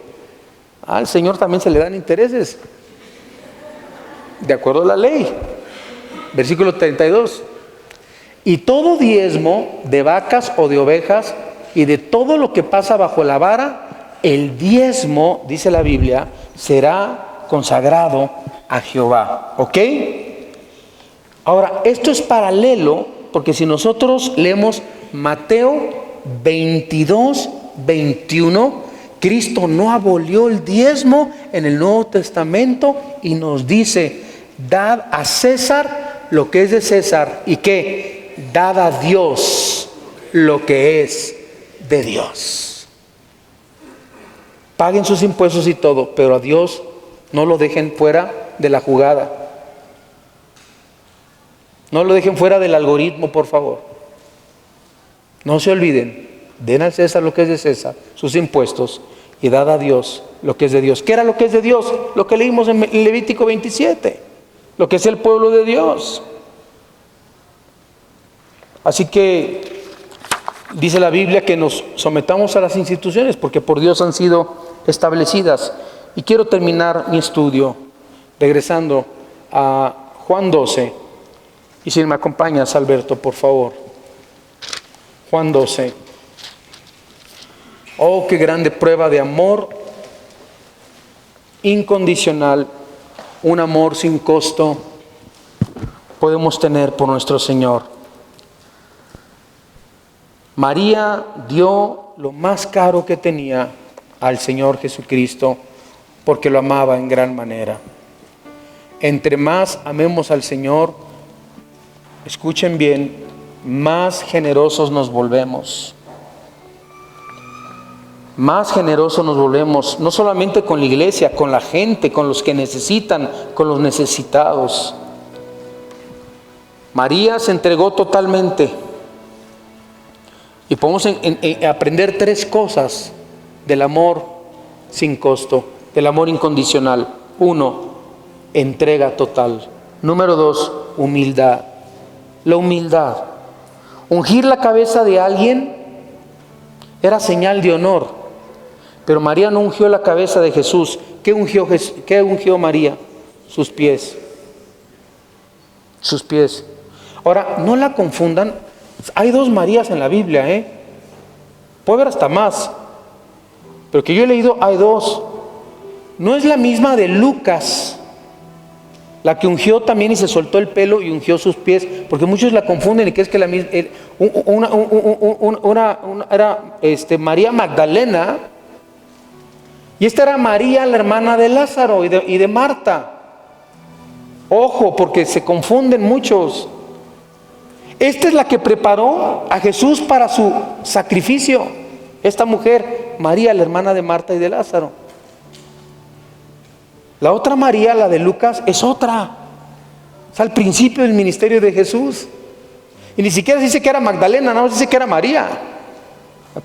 Al Señor también se le dan intereses, de acuerdo a la ley. Versículo 32. Y todo diezmo de vacas o de ovejas y de todo lo que pasa bajo la vara, el diezmo, dice la Biblia, será consagrado a Jehová. ¿Ok? Ahora, esto es paralelo, porque si nosotros leemos Mateo 22, 21, Cristo no abolió el diezmo en el Nuevo Testamento y nos dice, dad a César lo que es de César, y que dad a Dios lo que es de Dios. Paguen sus impuestos y todo, pero a Dios no lo dejen fuera de la jugada. No lo dejen fuera del algoritmo, por favor. No se olviden, den al César lo que es de César, sus impuestos, y dad a Dios lo que es de Dios. ¿Qué era lo que es de Dios? Lo que leímos en Levítico 27, lo que es el pueblo de Dios. Así que dice la Biblia que nos sometamos a las instituciones, porque por Dios han sido establecidas. Y quiero terminar mi estudio regresando a Juan 12. Y si me acompañas, Alberto, por favor. Juan 12. Oh, qué grande prueba de amor incondicional, un amor sin costo podemos tener por nuestro Señor. María dio lo más caro que tenía al Señor Jesucristo, porque lo amaba en gran manera. entre más amemos al Señor, escuchen bien, más generosos nos volvemos. Más generosos nos volvemos, no solamente con la iglesia, con la gente, con los que necesitan, con los necesitados. María se entregó totalmente. Y podemos aprender 3 cosas del amor sin costo, del amor incondicional. 1, entrega total. Número 2, humildad. La humildad. Ungir la cabeza de alguien era señal de honor. Pero María no ungió la cabeza de Jesús. ¿Qué ungió María? Sus pies. Sus pies. Ahora, no la confundan. Hay 2 Marías en la Biblia, puede haber hasta más. Pero que yo he leído, hay 2. No es la misma de Lucas, la que ungió también y se soltó el pelo y ungió sus pies, porque muchos la confunden y que es que la misma, era María Magdalena, y esta era María, la hermana de Lázaro y de Marta. Ojo, porque se confunden muchos. Esta es la que preparó a Jesús para su sacrificio. Esta mujer, María, la hermana de Marta y de Lázaro. La otra María, la de Lucas, es otra. Es al principio del ministerio de Jesús. Y ni siquiera dice que era Magdalena, nada más dice que era María.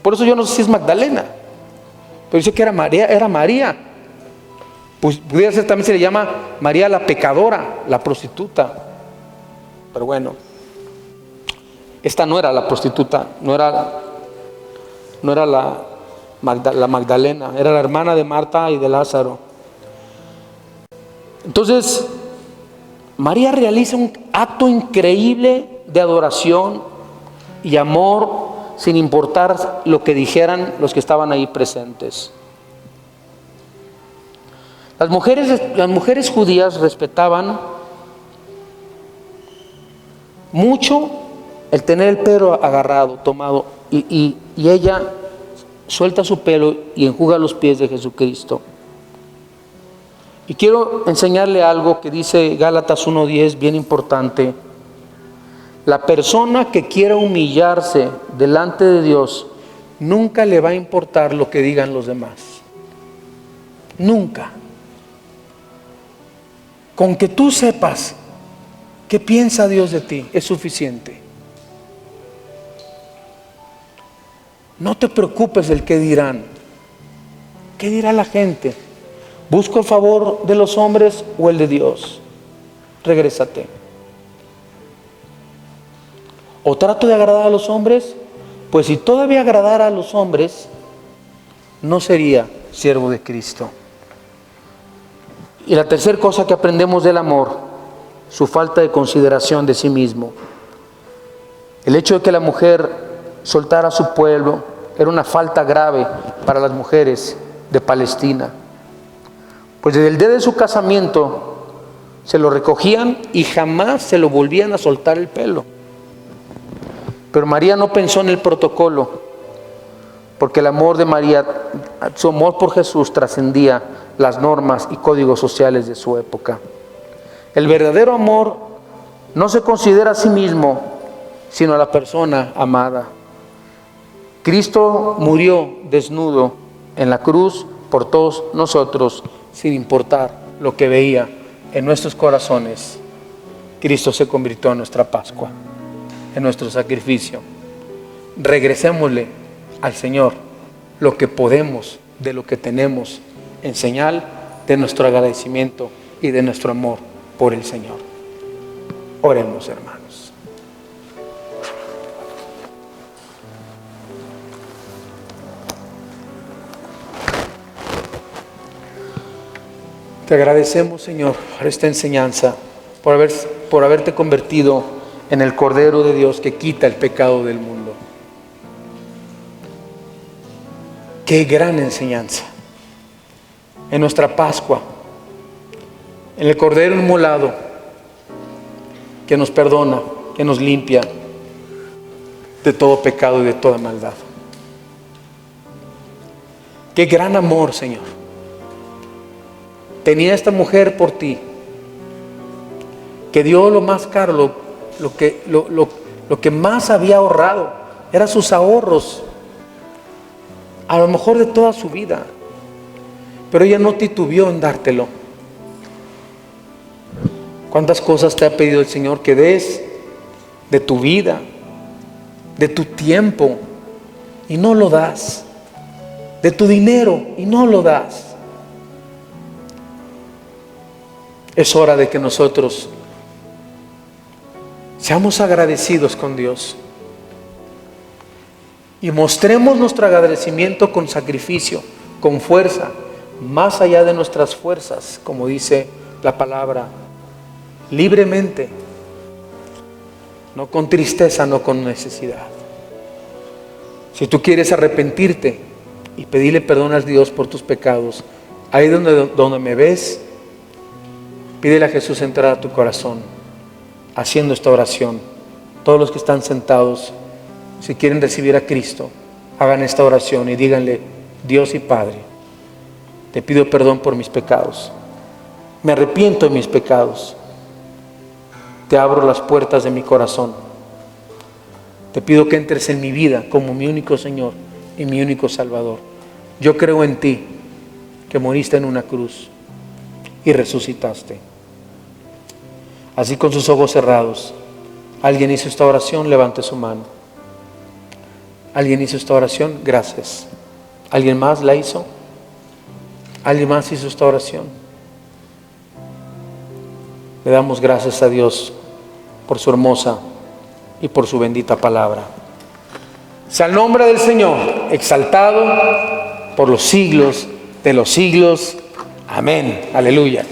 Por eso yo no sé si es Magdalena. Pero dice que era María. Pues pudiera ser, también se le llama María la pecadora, la prostituta. Pero bueno, esta no era la prostituta, no era la Magdalena, era la hermana de Marta y de Lázaro. Entonces, María realiza un acto increíble de adoración y amor, sin importar lo que dijeran los que estaban ahí presentes. Las mujeres judías respetaban mucho el tener el pelo agarrado, tomado, y ella suelta su pelo y enjuga los pies de Jesucristo. Y quiero enseñarle algo que dice Gálatas 1:10, bien importante. La persona que quiera humillarse delante de Dios, nunca le va a importar lo que digan los demás. Nunca. Con que tú sepas qué piensa Dios de ti, es suficiente. No te preocupes del qué dirán. ¿Qué dirá la gente? ¿Busco el favor de los hombres o el de Dios? Regrésate. ¿O trato de agradar a los hombres? Pues si todavía agradara a los hombres, no sería siervo de Cristo. Y la tercera cosa que aprendemos del amor, su falta de consideración de sí mismo. El hecho de que la mujer soltara a su pueblo era una falta grave para las mujeres de Palestina. Pues desde el día de su casamiento se lo recogían y jamás se lo volvían a soltar el pelo. Pero María no pensó en el protocolo, porque el amor de María, su amor por Jesús trascendía las normas y códigos sociales de su época. El verdadero amor no se considera a sí mismo, sino a la persona amada. Cristo murió desnudo en la cruz por todos nosotros, sin importar lo que veía en nuestros corazones. Cristo se convirtió en nuestra Pascua, en nuestro sacrificio. Regresémosle al Señor lo que podemos de lo que tenemos, en señal de nuestro agradecimiento y de nuestro amor por el Señor. Oremos, hermanos. Te agradecemos, Señor, por esta enseñanza, por haberte convertido en el Cordero de Dios que quita el pecado del mundo. Qué gran enseñanza. En nuestra Pascua, en el Cordero inmolado, que nos perdona, que nos limpia de todo pecado y de toda maldad. Qué gran amor, Señor, tenía esta mujer por ti, que dio lo más caro, lo que más había ahorrado, eran sus ahorros, a lo mejor de toda su vida. Pero ella no titubeó en dártelo. ¿Cuántas cosas te ha pedido el Señor que des de tu vida, de tu tiempo, y no lo das? De tu dinero y no lo das. Es hora de que nosotros seamos agradecidos con Dios y mostremos nuestro agradecimiento con sacrificio, con fuerza, más allá de nuestras fuerzas, como dice la palabra, libremente, no con tristeza, no con necesidad. Si tú quieres arrepentirte y pedirle perdón a Dios por tus pecados, ahí donde me ves, pídele a Jesús entrar a tu corazón haciendo esta oración. Todos los que están sentados, si quieren recibir a Cristo, hagan esta oración y díganle: Dios y Padre, te pido perdón por mis pecados, me arrepiento de mis pecados, te abro las puertas de mi corazón, te pido que entres en mi vida como mi único Señor y mi único Salvador. Yo creo en ti, que moriste en una cruz y resucitaste. Así, con sus ojos cerrados, ¿alguien hizo esta oración? Levante su mano. ¿Alguien hizo esta oración? Gracias. ¿Alguien más la hizo? ¿Alguien más hizo esta oración? Le damos gracias a Dios por su hermosa y por su bendita palabra. Sea el nombre del Señor exaltado por los siglos de los siglos. Amén. Aleluya.